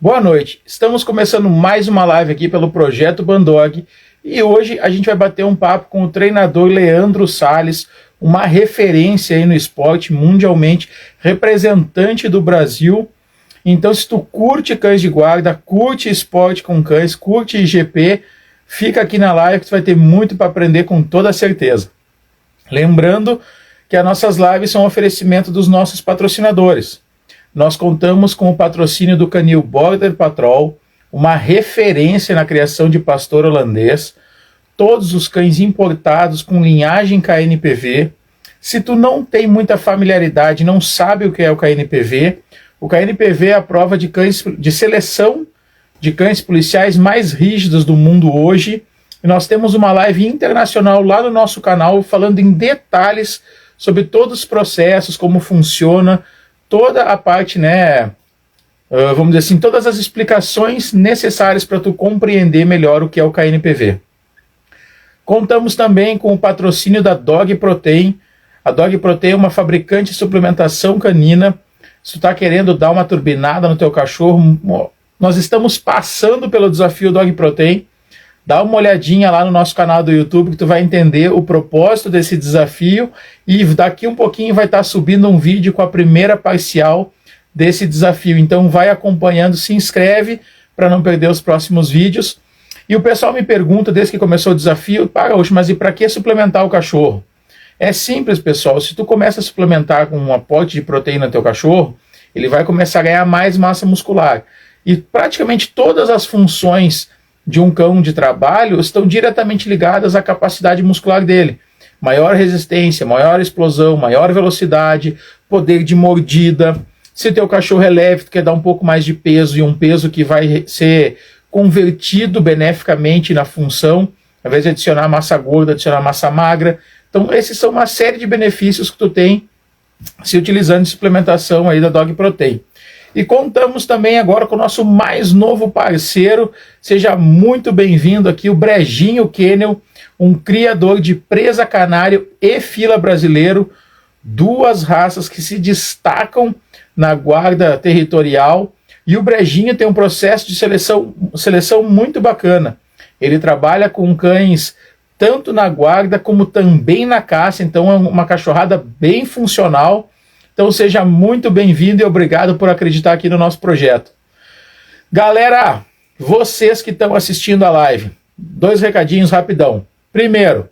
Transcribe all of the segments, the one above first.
Boa noite, estamos começando mais uma live aqui pelo Projeto Bandog e hoje a gente vai bater um papo com o treinador Leandro Salles, uma referência aí no esporte mundialmente, representante do Brasil. Então, se tu curte cães de guarda, curte esporte com cães, curte IGP, fica aqui na live que tu vai ter muito para aprender com toda certeza. Lembrando que as nossas lives são um oferecimento dos nossos patrocinadores. Nós contamos com o patrocínio do canil Border Patrol, uma referência na criação de pastor holandês, todos os cães importados com linhagem KNPV. Se tu não tem muita familiaridade, não sabe o que é o KNPV é a prova de cães de seleção de cães policiais mais rígidos do mundo hoje. E nós temos uma live internacional lá no nosso canal falando em detalhes sobre todos os processos, como funciona, toda a parte, vamos dizer assim, todas as explicações necessárias para tu compreender melhor o que é o KNPV. Contamos também com o patrocínio da Dog Protein. A Dog Protein é uma fabricante de suplementação canina. Se tu está querendo dar uma turbinada no teu cachorro, nós estamos passando pelo desafio Dog Protein. Dá uma olhadinha lá no nosso canal do YouTube que tu vai entender o propósito desse desafio e daqui um pouquinho vai estar subindo um vídeo com a primeira parcial desse desafio. Então vai acompanhando, se inscreve para não perder os próximos vídeos. E o pessoal me pergunta, desde que começou o desafio, mas e para que suplementar o cachorro? É simples, pessoal. Se tu começa a suplementar com um aporte de proteína no teu cachorro, ele vai começar a ganhar mais massa muscular. E praticamente todas as funções de um cão de trabalho estão diretamente ligadas à capacidade muscular dele. Maior resistência, maior explosão, maior velocidade, poder de mordida. Se teu cachorro é leve, tu quer dar um pouco mais de peso e um peso que vai ser convertido beneficamente na função, ao invés de adicionar massa gorda, adicionar massa magra. Então, esses são uma série de benefícios que tu tem se utilizando de suplementação aí da Dog Protein. E contamos também agora com o nosso mais novo parceiro. Seja muito bem-vindo aqui, o Brejinho Kennel, um criador de presa canário e fila brasileiro, duas raças que se destacam na guarda territorial. E o Brejinho tem um processo de seleção muito bacana. Ele trabalha com cães tanto na guarda como também na caça, então é uma cachorrada bem funcional. Então seja muito bem-vindo e obrigado por acreditar aqui no nosso projeto. Galera, vocês que estão assistindo a live, 2 recadinhos rapidão. Primeiro,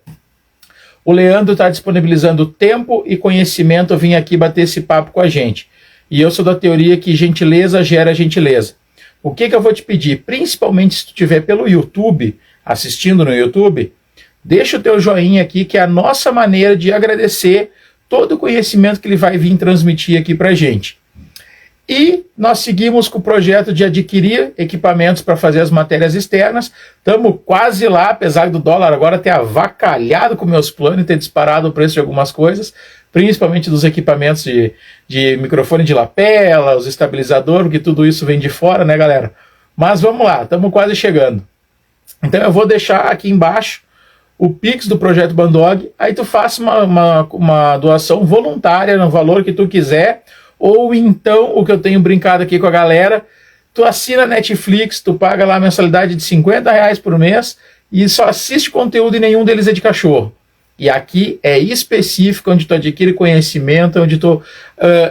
o Leandro está disponibilizando tempo e conhecimento a vir aqui bater esse papo com a gente. E eu sou da teoria que gentileza gera gentileza. O que eu vou te pedir? Principalmente se tu estiver pelo YouTube, assistindo no YouTube, deixa o teu joinha aqui, que é a nossa maneira de agradecer todo o conhecimento que ele vai vir transmitir aqui para a gente. E nós seguimos com o projeto de adquirir equipamentos para fazer as matérias externas. Estamos quase lá, apesar do dólar agora ter avacalhado com meus planos e ter disparado o preço de algumas coisas, principalmente dos equipamentos de microfone de lapela, os estabilizadores, porque tudo isso vem de fora, né, galera? Mas vamos lá, estamos quase chegando. Então eu vou deixar aqui embaixo o Pix do Projeto Bandog, aí tu faça uma doação voluntária no valor que tu quiser, ou então, o que eu tenho brincado aqui com a galera, tu assina Netflix, tu paga lá a mensalidade de R$50 por mês e só assiste conteúdo e nenhum deles é de cachorro. E aqui é específico, onde tu adquire conhecimento, onde tu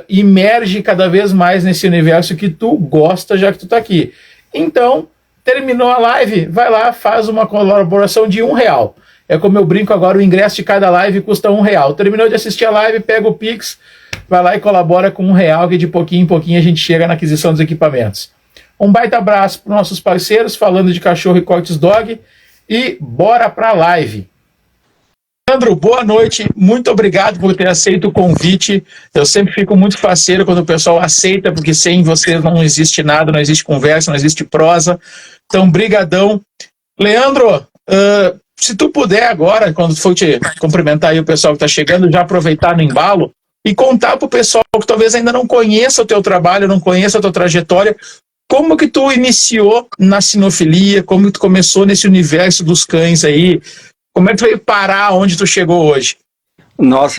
imerge cada vez mais nesse universo que tu gosta, já que tu tá aqui. Então, terminou a live, vai lá, faz uma colaboração de R$1. É como eu brinco agora, o ingresso de cada live custa R$1. Terminou de assistir a live, pega o Pix, vai lá e colabora com R$1, que de pouquinho em pouquinho a gente chega na aquisição dos equipamentos. Um baita abraço para os nossos parceiros, falando de cachorro e cortes dog, e bora para a live. Leandro, boa noite, muito obrigado por ter aceito o convite. Eu sempre fico muito faceiro quando o pessoal aceita, porque sem você não existe nada, não existe conversa, não existe prosa. Então, brigadão. Leandro, se tu puder agora, quando for te cumprimentar aí o pessoal que está chegando, já aproveitar no embalo e contar para o pessoal que talvez ainda não conheça o teu trabalho, não conheça a tua trajetória, como que tu iniciou na sinofilia, como que tu começou nesse universo dos cães aí, como é que tu veio parar onde tu chegou hoje? Nossa,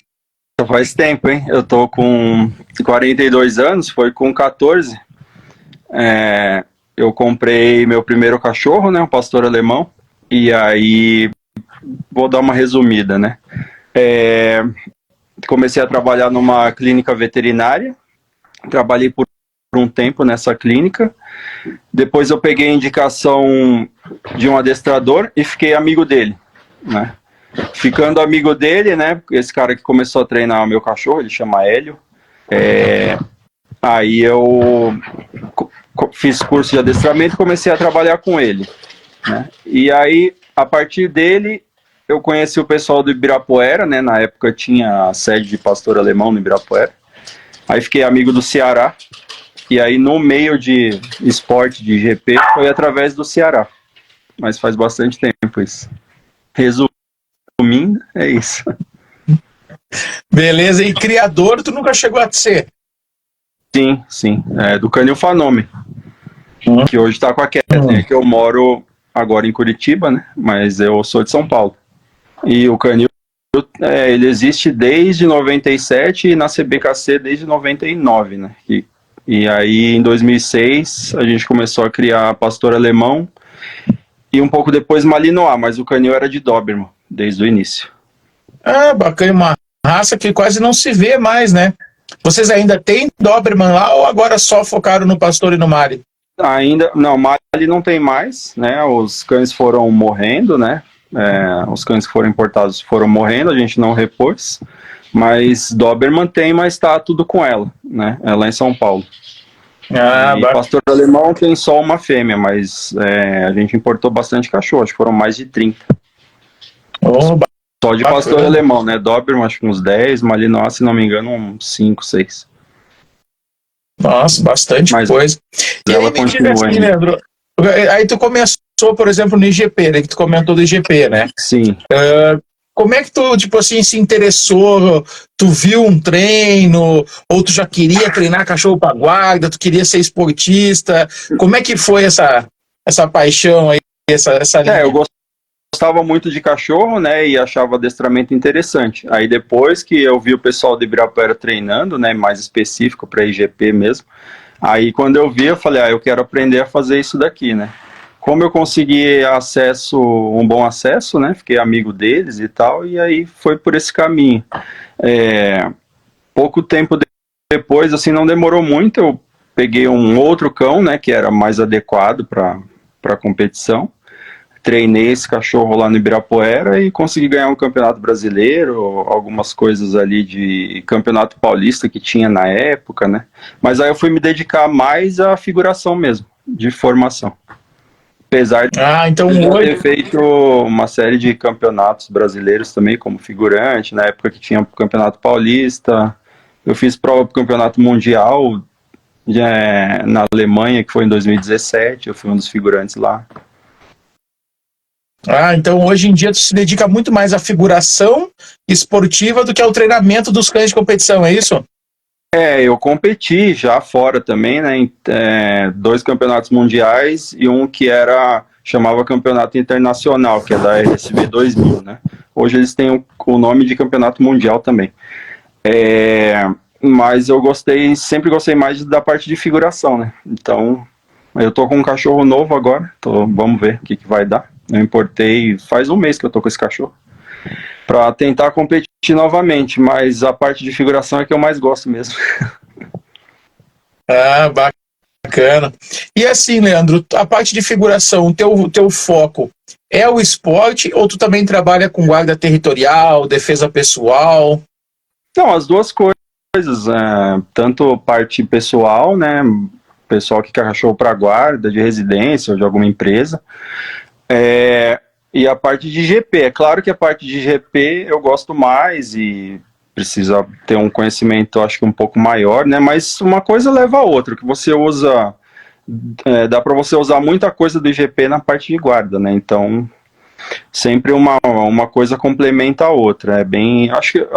faz tempo, hein? Eu tô com 42 anos, foi com 14. eu comprei meu primeiro cachorro, né, um pastor alemão, e aí vou dar uma resumida, né. Comecei a trabalhar numa clínica veterinária, trabalhei por um tempo nessa clínica, depois eu peguei a indicação de um adestrador e fiquei amigo dele, né. Ficando amigo dele, né, esse cara que começou a treinar o meu cachorro, ele chama Hélio, aí eu fiz curso de adestramento e comecei a trabalhar com ele, né? E aí, a partir dele, eu conheci o pessoal do Ibirapuera, né? Na época tinha a sede de pastor alemão no Ibirapuera. Aí fiquei amigo do Ceará. E aí, no meio de esporte, de GP, foi através do Ceará. Mas faz bastante tempo isso. Resumindo, é isso. Beleza, e criador tu nunca chegou a ser? Sim. Do Canil Fanome. Que hoje tá com a Kathleen, que eu moro agora em Curitiba, né? Mas eu sou de São Paulo. E o Canil, ele existe desde 97 e na CBKC desde 99, né? E aí, em 2006, a gente começou a criar pastor alemão e um pouco depois Malinois, mas o Canil era de Doberman, desde o início. Ah, bacana, uma raça que quase não se vê mais, né? Vocês ainda têm Doberman lá ou agora só focaram no pastor e no Mali? Ainda, não, Mali não tem mais, né? Os cães foram morrendo, né? Os cães que foram importados foram morrendo, a gente não repôs, mas Doberman tem, mas tá tudo com ela, né? É lá em São Paulo. E pastor alemão tem só uma fêmea, mas a gente importou bastante cachorro, acho que foram mais de 30. Só de pastor alemão, né? Doberman acho que uns 10, Malinois, se não me engano, uns 5, 6. Nossa, bastante coisa. E ela aí, me diga assim, ainda. Leandro, aí tu começou, por exemplo, no IGP, né, que tu comentou do IGP, né? Sim. Como é que tu, tipo assim, se interessou? Tu viu um treino? Ou tu já queria treinar cachorro para guarda? Tu queria ser esportista? Como é que foi essa paixão aí, essa linha? Eu gostava muito de cachorro, né, e achava adestramento interessante. Aí depois que eu vi o pessoal de Ibirapuera treinando, né, mais específico para IGP mesmo, aí quando eu vi, eu falei, eu quero aprender a fazer isso daqui, né. Como eu consegui um bom acesso, né, fiquei amigo deles e tal, e aí foi por esse caminho. Pouco tempo depois, assim, não demorou muito, eu peguei um outro cão, né, que era mais adequado para competição. Treinei esse cachorro lá no Ibirapuera e consegui ganhar um campeonato brasileiro, algumas coisas ali de campeonato paulista que tinha na época, né? Mas aí eu fui me dedicar mais à figuração mesmo, de formação. Apesar de eu ter feito uma série de campeonatos brasileiros também, como figurante, na época que tinha o campeonato paulista, eu fiz prova para o campeonato mundial na Alemanha, que foi em 2017, eu fui um dos figurantes lá. Então hoje em dia tu se dedica muito mais à figuração esportiva do que ao treinamento dos cães de competição, é isso? Eu competi já fora também, né, em 2 campeonatos mundiais e um que chamava Campeonato Internacional, que é da RSV 2000, né. Hoje eles têm o nome de Campeonato Mundial também. Mas eu sempre gostei mais da parte de figuração, né, então eu tô com um cachorro novo agora, vamos ver o que vai dar. Eu importei faz um mês que eu tô com esse cachorro, para tentar competir novamente, mas a parte de figuração é que eu mais gosto mesmo. Bacana. E assim, Leandro, a parte de figuração, o teu foco é o esporte ou tu também trabalha com guarda territorial, defesa pessoal? Não, as duas coisas, tanto parte pessoal, né, pessoal que quer cachorro para guarda, de residência ou de alguma empresa, e a parte de GP. É claro que a parte de GP eu gosto mais e precisa ter um conhecimento, acho que um pouco maior, né? Mas uma coisa leva a outra, que você usa, dá para você usar muita coisa do GP na parte de guarda, né? Então, sempre uma coisa complementa a outra.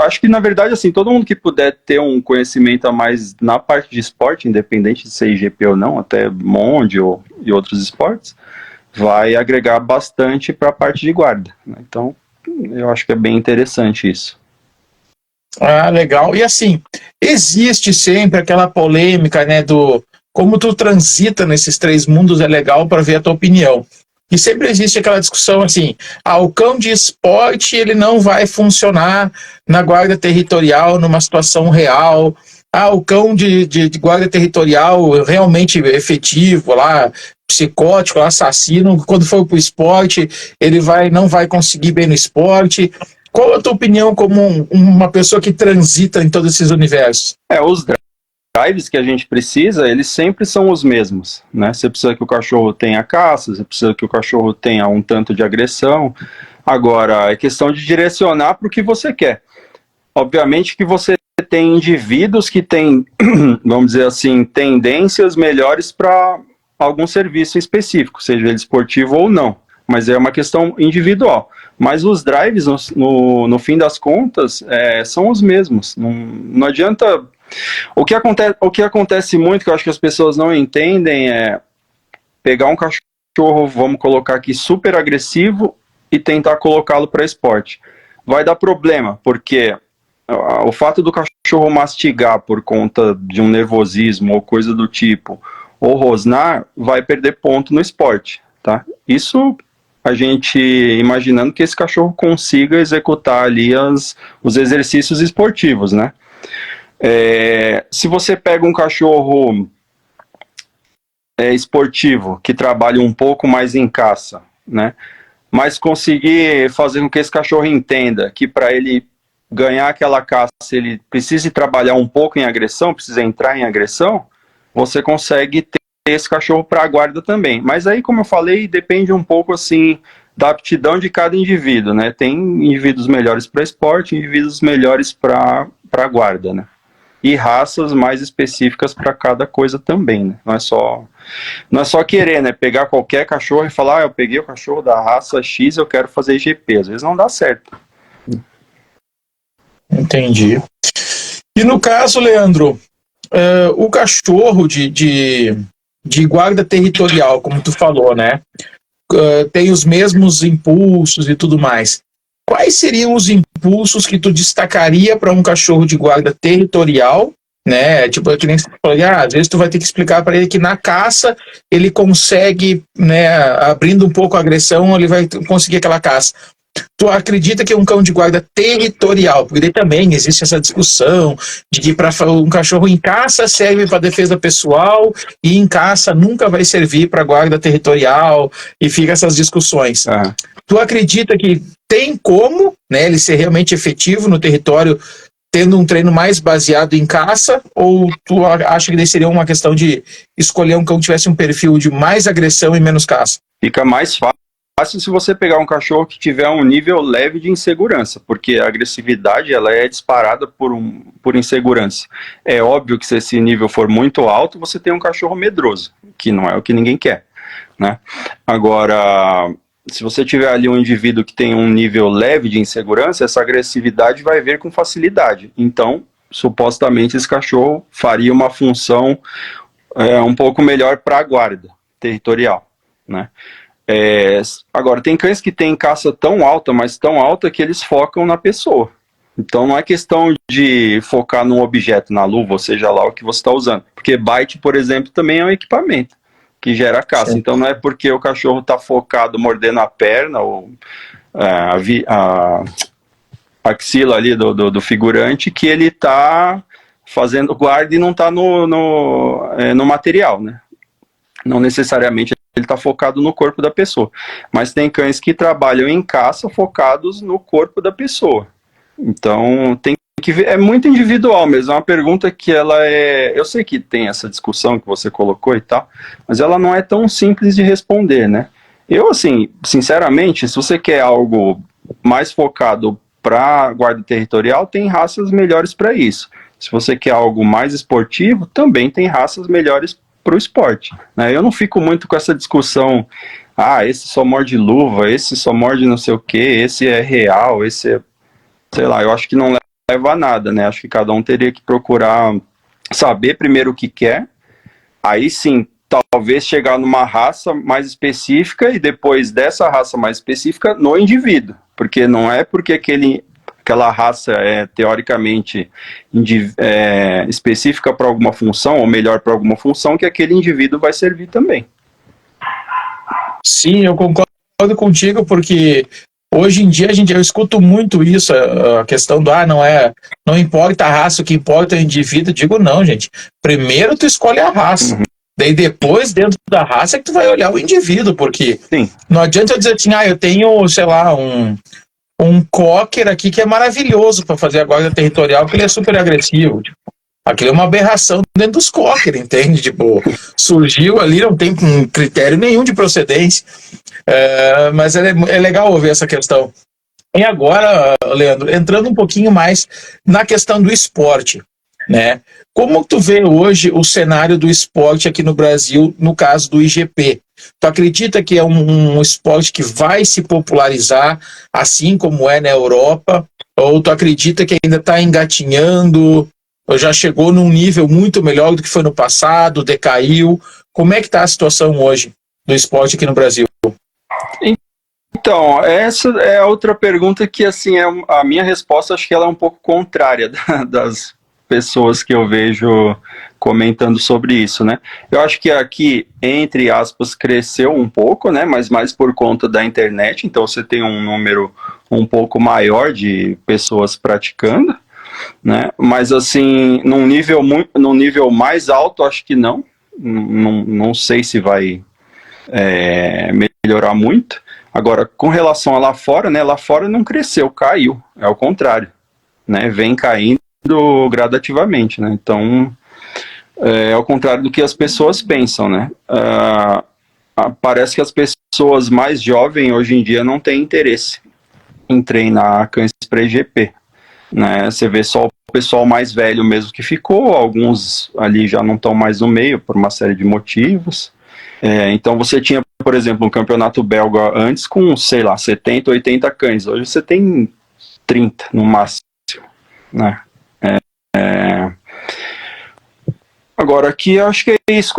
Acho que na verdade, assim, todo mundo que puder ter um conhecimento a mais na parte de esporte, independente de ser IGP ou não, até Monde e outros esportes, vai agregar bastante para a parte de guarda, né? Então, eu acho que é bem interessante isso. Legal. E assim, existe sempre aquela polêmica, né, do como tu transita nesses três mundos é legal para ver a tua opinião. E sempre existe aquela discussão assim, o cão de esporte ele não vai funcionar na guarda territorial numa situação real. O cão de guarda territorial realmente efetivo, lá, psicótico, assassino, quando for para o esporte, ele não vai conseguir bem no esporte. Qual a tua opinião como uma pessoa que transita em todos esses universos? Os drives que a gente precisa, eles sempre são os mesmos, né? Você precisa que o cachorro tenha caça, você precisa que o cachorro tenha um tanto de agressão. Agora, é questão de direcionar para o que você quer. Obviamente que você tem indivíduos que têm, vamos dizer assim, tendências melhores para algum serviço específico, seja ele esportivo ou não, mas é uma questão individual. Mas os drives, no fim das contas, são os mesmos. Não adianta... O que acontece muito, que eu acho que as pessoas não entendem, é pegar um cachorro, vamos colocar aqui, super agressivo e tentar colocá-lo para esporte. Vai dar problema, porque o fato do cachorro mastigar por conta de um nervosismo ou coisa do tipo, ou rosnar, vai perder ponto no esporte, tá? Isso a gente imaginando que esse cachorro consiga executar ali os exercícios esportivos, né? Se você pega um cachorro esportivo, que trabalha um pouco mais em caça, né? Mas conseguir fazer com que esse cachorro entenda que para ele ganhar aquela caça, ele precisa trabalhar um pouco em agressão, precisa entrar em agressão, você consegue ter esse cachorro para a guarda também. Mas aí, como eu falei, depende um pouco assim da aptidão de cada indivíduo, né? Tem indivíduos melhores para esporte, indivíduos melhores para a guarda, né? E raças mais específicas para cada coisa também, né? Não é só querer, né? Pegar qualquer cachorro e falar, eu peguei o cachorro da raça X, eu quero fazer IGP. Às vezes não dá certo. Entendi. E no caso, Leandro, o cachorro de guarda territorial, como tu falou, né? Tem os mesmos impulsos e tudo mais. Quais seriam os impulsos que tu destacaria para um cachorro de guarda territorial, né? Tipo, que nem você falou, às vezes tu vai ter que explicar para ele que na caça ele consegue, né, abrindo um pouco a agressão, ele vai conseguir aquela caça. Tu acredita que é um cão de guarda territorial? Porque também existe essa discussão de que para um cachorro em caça serve para defesa pessoal e em caça nunca vai servir para guarda territorial, e fica essas discussões. Tu acredita que tem como, né, ele ser realmente efetivo no território tendo um treino mais baseado em caça, ou tu acha que seria uma questão de escolher um cão que tivesse um perfil de mais agressão e menos caça? Fica mais fácil se você pegar um cachorro que tiver um nível leve de insegurança, porque a agressividade ela é disparada por insegurança. É óbvio que se esse nível for muito alto, você tem um cachorro medroso, que não é o que ninguém quer, né? Agora, se você tiver ali um indivíduo que tem um nível leve de insegurança, essa agressividade vai vir com facilidade. Então, supostamente, esse cachorro faria uma função um pouco melhor para a guarda territorial, né? Agora, tem cães que têm caça tão alta, mas tão alta que eles focam na pessoa. Então não é questão de focar num objeto, na luva, ou seja lá o que você está usando. Porque bite, por exemplo, também é um equipamento que gera caça. Sim. Então não é porque o cachorro está focado mordendo a perna ou a axila ali do figurante que ele está fazendo guarda e não está no material, né? Não necessariamente ele está focado no corpo da pessoa. Mas tem cães que trabalham em caça focados no corpo da pessoa. Então tem que ver, é muito individual mesmo. É uma pergunta que ela é... Eu sei que tem essa discussão que você colocou e tal, mas ela não é tão simples de responder, né? Eu, assim, sinceramente, se você quer algo mais focado para guarda territorial, tem raças melhores para isso. Se você quer algo mais esportivo, também tem raças melhores para o esporte, né? Eu não fico muito com essa discussão, esse só morde luva, esse só morde não sei o que, esse é real, esse é, sei lá, eu acho que não leva a nada, né? Acho que cada um teria que procurar saber primeiro o que quer, aí sim, talvez chegar numa raça mais específica e depois dessa raça mais específica no indivíduo, porque não é porque aquele aquela raça é teoricamente específica para alguma função, ou melhor para alguma função, que aquele indivíduo vai servir também. Sim, eu concordo contigo, porque hoje em dia eu escuto muito isso, a questão do, não importa a raça, o que importa é o indivíduo. Eu digo, não, gente, primeiro tu escolhe a raça, daí depois, dentro da raça, é que tu vai olhar o indivíduo, porque Sim. Não adianta eu dizer assim, eu tenho, sei lá, um cocker aqui que é maravilhoso para fazer a guarda territorial, porque ele é super agressivo. Tipo, aquilo é uma aberração dentro dos cocker, entende? Tipo, surgiu ali, não tem critério nenhum de procedência. Mas é legal ouvir essa questão. E agora, Leandro, entrando um pouquinho mais na questão do esporte, né? Como tu vê hoje o cenário do esporte aqui no Brasil, no caso do IGP? Tu acredita que é um esporte que vai se popularizar, assim como é na Europa? Ou tu acredita que ainda está engatinhando, ou já chegou num nível muito melhor do que foi no passado, decaiu? Como é que está a situação hoje do esporte aqui no Brasil? Então, essa é outra pergunta que, assim, a minha resposta, acho que ela é um pouco contrária das pessoas que eu vejo comentando sobre isso, né? Eu acho que aqui, entre aspas, cresceu um pouco, né? Mas mais por conta da internet, então você tem um número um pouco maior de pessoas praticando, né? Mas, assim, num nível mais alto, acho que não sei se vai melhorar muito. Agora, com relação a lá fora, né? Lá fora não cresceu, caiu. É o contrário, né? Vem caindo gradativamente, né? Então, é ao contrário do que as pessoas pensam, né? Parece que as pessoas mais jovens hoje em dia não têm interesse em treinar cães para IGP, né? Você vê só o pessoal mais velho mesmo que ficou, alguns ali já não estão mais no meio por uma série de motivos. Então você tinha, por exemplo, um campeonato belga antes com, sei lá, 70, 80 cães. Hoje você tem 30 no máximo, né? Agora aqui eu acho que é isso,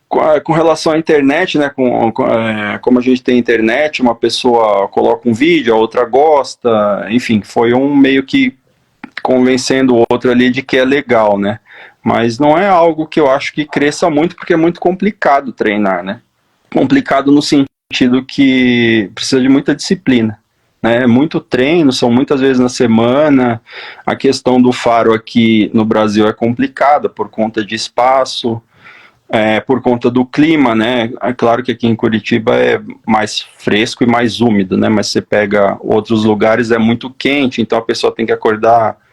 com relação à internet, né? Como a gente tem internet, uma pessoa coloca um vídeo, a outra gosta, enfim, foi um meio que convencendo o outro ali de que é legal, né? Mas não é algo que eu acho que cresça muito, porque é muito complicado treinar, né? Complicado no sentido que precisa de muita disciplina, né? Muito treino, são muitas vezes na semana. A questão do faro aqui no Brasil é complicada por conta de espaço, por conta do clima, né? É claro que aqui em Curitiba é mais fresco e mais úmido, né? Mas você pega outros lugares, é muito quente, então a pessoa tem que acordar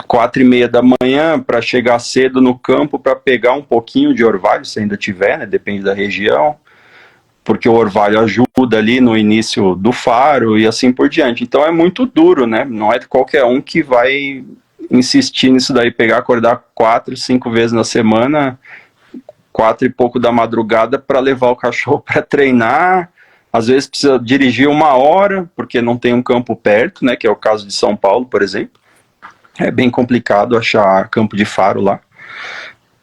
4:30 da manhã para chegar cedo no campo para pegar um pouquinho de orvalho, se ainda tiver, né? Depende da região, porque o orvalho ajuda ali no início do faro e assim por diante. Então é muito duro, né? Não é qualquer um que vai insistir nisso daí, acordar 4, 5 vezes na semana, 4 e pouco da madrugada para levar o cachorro para treinar. Às vezes precisa dirigir 1 hora, porque não tem um campo perto, né? Que é o caso de São Paulo, por exemplo. É bem complicado achar campo de faro lá.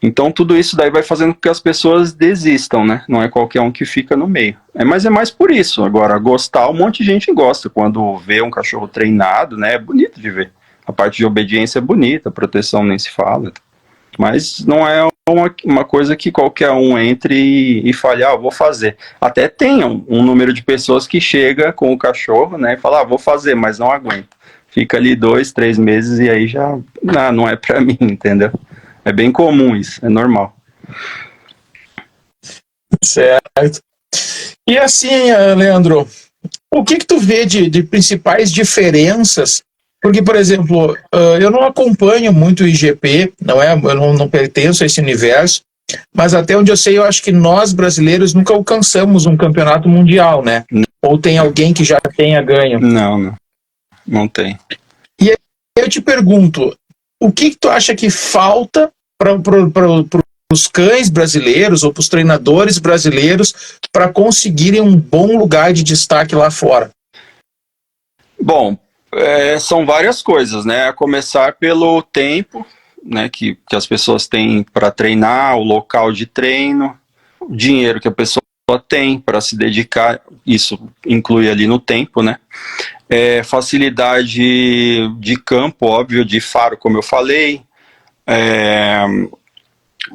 Então tudo isso daí vai fazendo com que as pessoas desistam, né? Não é qualquer um que fica no meio. Mas é mais por isso. Agora, gostar, um monte de gente gosta. Quando vê um cachorro treinado, né? É bonito de ver. A parte de obediência é bonita, a proteção nem se fala. Mas não é uma coisa que qualquer um entre e fale, vou fazer. Até tem um número de pessoas que chega com o cachorro, né? E fala, vou fazer, mas não aguenta. Fica ali 2, 3 meses e aí já não é pra mim, entendeu? É bem comum isso, é normal. Certo. E assim, Leandro, o que tu vê de principais diferenças? Porque, por exemplo, eu não acompanho muito o IGP, eu não pertenço a esse universo, mas até onde eu sei, eu acho que nós, brasileiros, nunca alcançamos um campeonato mundial, né? Ou tem alguém que já tenha ganho? Não tem. E aí eu te pergunto, o que tu acha que falta para os cães brasileiros ou para os treinadores brasileiros para conseguirem um bom lugar de destaque lá fora? Bom, são várias coisas, né? A começar pelo tempo, né, que as pessoas têm para treinar, o local de treino, o dinheiro que a pessoa tem para se dedicar, isso inclui ali no tempo, né? Facilidade de campo, óbvio, de faro, como eu falei,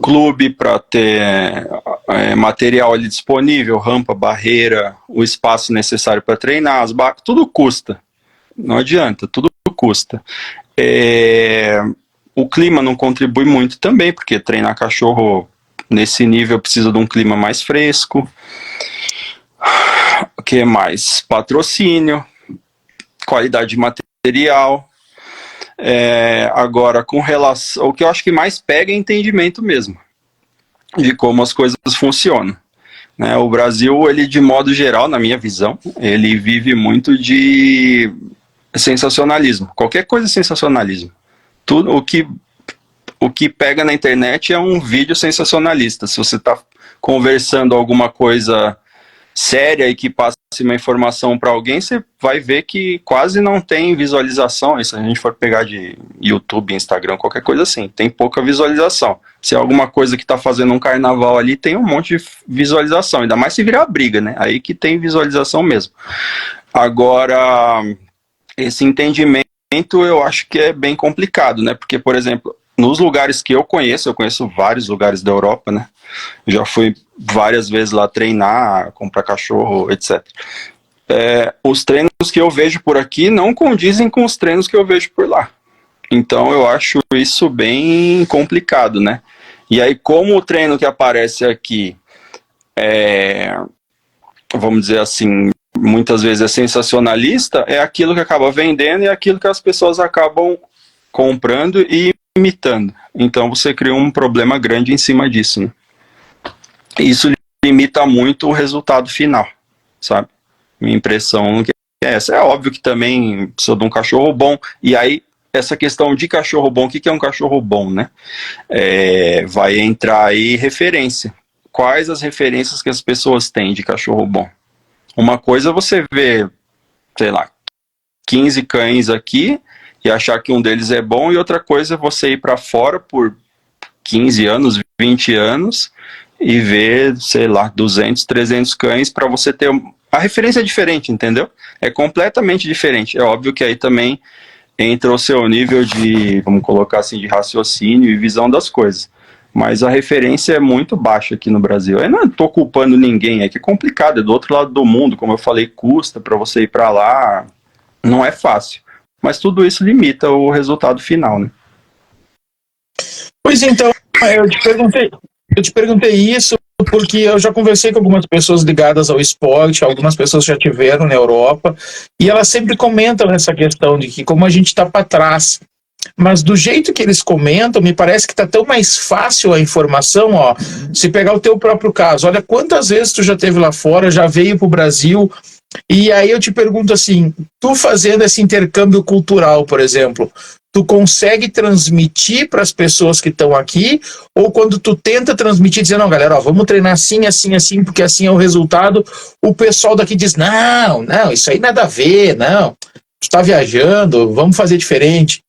clube para ter material ali disponível, rampa, barreira, o espaço necessário para treinar, tudo custa, não adianta, tudo custa. O clima não contribui muito também, porque treinar cachorro nesse nível precisa de um clima mais fresco. O que mais? Patrocínio, qualidade de material. Agora, com relação, o que eu acho que mais pega é entendimento mesmo, de como as coisas funcionam. Né? O Brasil, ele de modo geral, na minha visão, ele vive muito de sensacionalismo. Qualquer coisa é sensacionalismo. Tudo o que pega na internet é um vídeo sensacionalista. Se você está conversando alguma coisa séria e que passe uma informação para alguém, você vai ver que quase não tem visualização. Se a gente for pegar de YouTube, Instagram, qualquer coisa assim, tem pouca visualização. Se é alguma coisa que está fazendo um carnaval ali, tem um monte de visualização, ainda mais se virar briga, né? Aí que tem visualização mesmo. Agora, esse entendimento eu acho que é bem complicado, né? Porque, por exemplo, nos lugares que eu conheço vários lugares da Europa, né? Já fui várias vezes lá treinar, comprar cachorro, etc. Os treinos que eu vejo por aqui não condizem com os treinos que eu vejo por lá. Então eu acho isso bem complicado, né? E aí, como o treino que aparece aqui vamos dizer assim, muitas vezes é sensacionalista, é aquilo que acaba vendendo e é aquilo que as pessoas acabam comprando e imitando. Então você cria um problema grande em cima disso, né? Isso limita muito o resultado final, sabe? Minha impressão é essa. É óbvio que também precisa de um cachorro bom, e aí essa questão de cachorro bom, o que é um cachorro bom, né? Vai entrar aí referência. Quais as referências que as pessoas têm de cachorro bom? Uma coisa você vê, sei lá, 15 cães aqui e achar que um deles é bom, e outra coisa é você ir para fora por 15 anos, 20 anos e ver, sei lá, 200, 300 cães para você ter... A referência é diferente, entendeu? É completamente diferente. É óbvio que aí também entra o seu nível de, vamos colocar assim, de raciocínio e visão das coisas. Mas a referência é muito baixa aqui no Brasil. Eu não estou culpando ninguém, é que é complicado, é do outro lado do mundo, como eu falei, custa para você ir para lá, não é fácil. Mas tudo isso limita o resultado final, né? Pois então, eu te perguntei isso porque eu já conversei com algumas pessoas ligadas ao esporte, algumas pessoas já tiveram na Europa, e elas sempre comentam essa questão de que como a gente está para trás. Mas do jeito que eles comentam, me parece que está tão mais fácil a informação, ó. Se pegar o teu próprio caso, olha quantas vezes tu já esteve lá fora, já veio para o Brasil, e aí eu te pergunto assim, tu fazendo esse intercâmbio cultural, por exemplo, tu consegue transmitir para as pessoas que estão aqui, ou quando tu tenta transmitir, dizer, não, galera, ó, vamos treinar assim, assim, assim, porque assim é o resultado, o pessoal daqui diz, não, isso aí nada a ver, não, tu está viajando, vamos fazer diferente.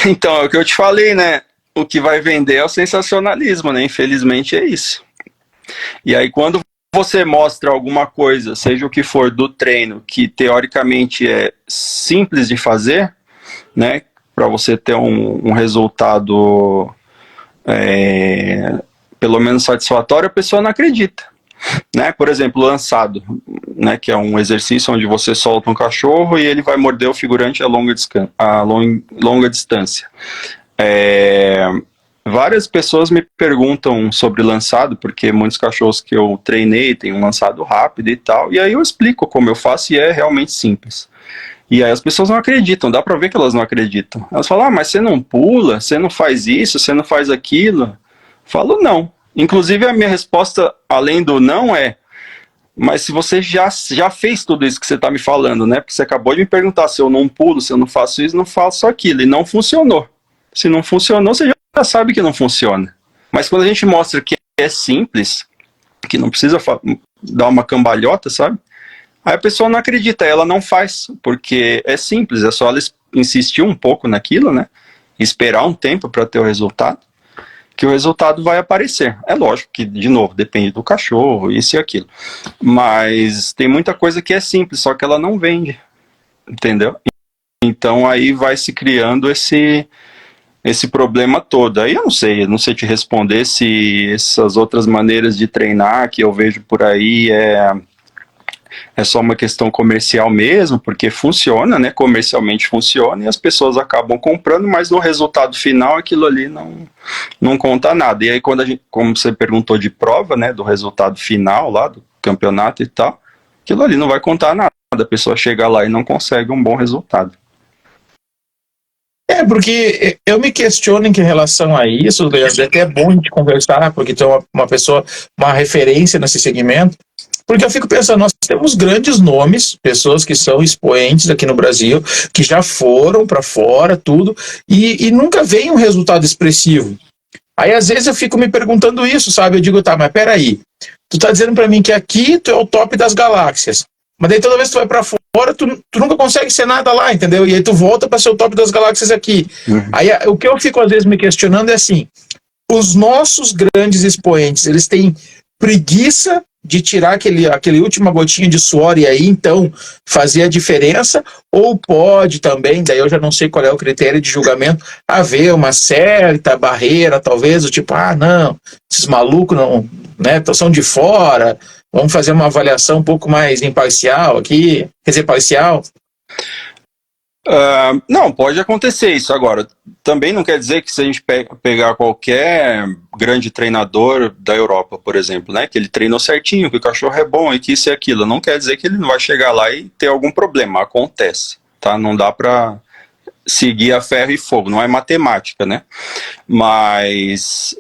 Então, é o que eu te falei, né? O que vai vender é o sensacionalismo, né? Infelizmente é isso. E aí, quando você mostra alguma coisa, seja o que for do treino, que teoricamente é simples de fazer, né? Para você ter um resultado pelo menos satisfatório, a pessoa não acredita. Né? Por exemplo, lançado, né? Que é um exercício onde você solta um cachorro e ele vai morder o figurante a longa distância. Várias pessoas me perguntam sobre lançado, porque muitos cachorros que eu treinei têm um lançado rápido e tal, e aí eu explico como eu faço e é realmente simples. E aí as pessoas não acreditam, dá pra ver que elas não acreditam. Elas falam, mas você não pula, você não faz isso, você não faz aquilo. Eu falo, não. Inclusive a minha resposta, além do não, mas se você já fez tudo isso que você está me falando, né? Porque você acabou de me perguntar se eu não pulo, se eu não faço isso, não faço aquilo, e não funcionou. Se não funcionou, você já sabe que não funciona. Mas quando a gente mostra que é simples, que não precisa dar uma cambalhota, sabe? Aí a pessoa não acredita, ela não faz, porque é simples, é só ela insistir um pouco naquilo, né? Esperar um tempo para ter o resultado, que o resultado vai aparecer. É lógico que, de novo, depende do cachorro, isso e aquilo. Mas tem muita coisa que é simples, só que ela não vende, entendeu? Então aí vai se criando esse problema todo. Aí eu não sei te responder se essas outras maneiras de treinar que eu vejo por aí é só uma questão comercial mesmo, porque funciona, né? Comercialmente funciona e as pessoas acabam comprando, mas no resultado final aquilo ali não conta nada. E aí quando como você perguntou de prova, né, do resultado final lá do campeonato e tal, aquilo ali não vai contar nada. A pessoa chega lá e não consegue um bom resultado. Porque eu me questiono em relação a isso, Leandro, é até bom a gente conversar, porque tu é uma pessoa, uma referência nesse segmento, porque eu fico pensando, nós temos grandes nomes, pessoas que são expoentes aqui no Brasil, que já foram para fora, tudo, e nunca vem um resultado expressivo. Aí, às vezes, eu fico me perguntando isso, sabe? Eu digo, tá, mas peraí, tu tá dizendo para mim que aqui tu é o top das galáxias, mas daí toda vez que tu vai para fora, tu nunca consegue ser nada lá, entendeu? E aí tu volta para ser o top das galáxias aqui. Aí o que eu fico, às vezes, me questionando é assim, os nossos grandes expoentes, eles têm preguiça de tirar aquele última gotinha de suor e aí, então, fazer a diferença, ou pode também, daí eu já não sei qual é o critério de julgamento, haver uma certa barreira, talvez, do tipo, não, esses malucos não, né, são de fora, vamos fazer uma avaliação um pouco mais imparcial aqui, quer dizer, parcial. Não, pode acontecer isso. Agora, também não quer dizer que se a gente pegar qualquer grande treinador da Europa, por exemplo, né, que ele treinou certinho, que o cachorro é bom e que isso e aquilo, não quer dizer que ele não vai chegar lá e ter algum problema. Acontece, tá? Não dá pra seguir a ferro e fogo, não é matemática, né? Mas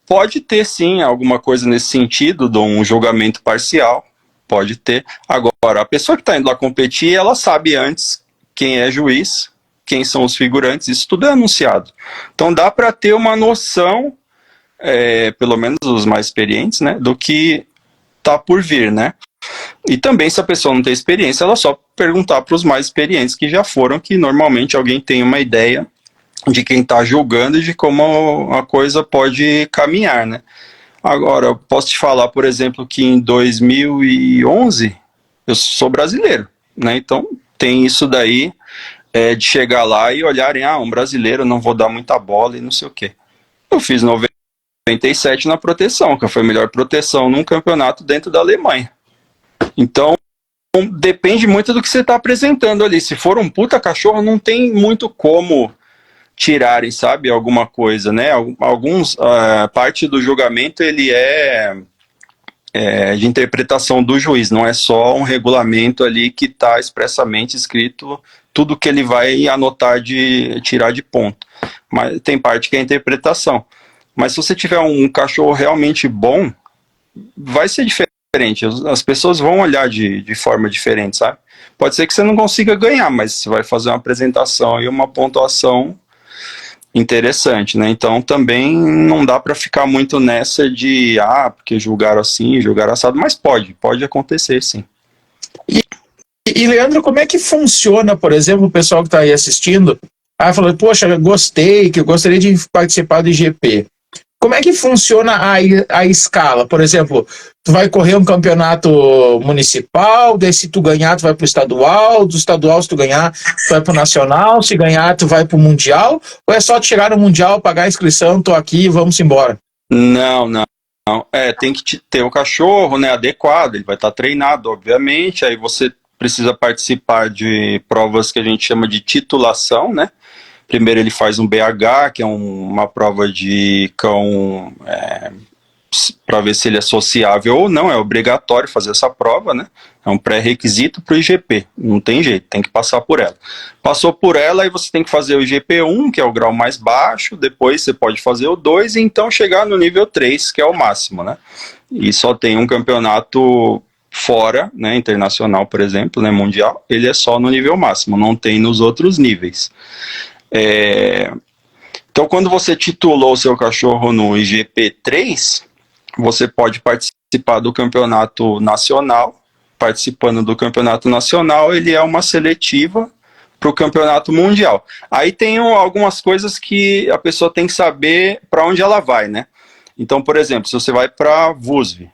pode ter sim alguma coisa nesse sentido de um julgamento parcial, pode ter. Agora, a pessoa que está indo lá competir, ela sabe antes quem é juiz, quem são os figurantes, isso tudo é anunciado. Então dá para ter uma noção, pelo menos os mais experientes, né, do que está por vir, né? E também, se a pessoa não tem experiência, ela só perguntar para os mais experientes que já foram, que normalmente alguém tem uma ideia de quem está julgando e de como a coisa pode caminhar, né? Agora, eu posso te falar, por exemplo, que em 2011 eu sou brasileiro, né? Então tem isso daí de chegar lá e olharem, um brasileiro, não vou dar muita bola e não sei o quê. Eu fiz 97 na proteção, que foi a melhor proteção num campeonato dentro da Alemanha. Então, depende muito do que você está apresentando ali. Se for um puta cachorro, não tem muito como tirarem, sabe, alguma coisa, né? Parte do julgamento, ele é de interpretação do juiz, não é só um regulamento ali que está expressamente escrito tudo que ele vai anotar de tirar de ponto. Mas tem parte que é interpretação. Mas se você tiver um cachorro realmente bom, vai ser diferente. As pessoas vão olhar de forma diferente, sabe? Pode ser que você não consiga ganhar, mas você vai fazer uma apresentação e uma pontuação interessante, né? Então também não dá para ficar muito nessa de porque julgaram assim, julgaram assado, mas pode acontecer, sim. E Leandro, como é que funciona, por exemplo, o pessoal que está aí assistindo, falou, poxa, que eu gostaria de participar do IGP. Como é que funciona a escala? Por exemplo, tu vai correr um campeonato municipal, daí se tu ganhar, tu vai pro estadual, do estadual, se tu ganhar, tu vai pro nacional, se ganhar, tu vai pro mundial, ou é só te chegar no mundial, pagar a inscrição, tô aqui, vamos embora? Não. Tem que ter o cachorro, né, adequado, ele vai estar treinado, obviamente, aí você precisa participar de provas que a gente chama de titulação, né? Primeiro ele faz um BH, que é uma prova de cão para ver se ele é sociável ou não, é obrigatório fazer essa prova, né? É um pré-requisito para o IGP, não tem jeito, tem que passar por ela. Passou por ela, aí você tem que fazer o IGP1, que é o grau mais baixo, depois você pode fazer o 2 e então chegar no nível 3, que é o máximo, né? E só tem um campeonato fora, né, internacional, por exemplo, né, mundial, ele é só no nível máximo, não tem nos outros níveis. Então, quando você titulou o seu cachorro no IGP3, você pode participar do campeonato nacional. Participando do campeonato nacional, ele é uma seletiva o campeonato mundial. Aí tem algumas coisas que a pessoa tem que saber para onde ela vai, né? Então, por exemplo, se você vai para VUSV,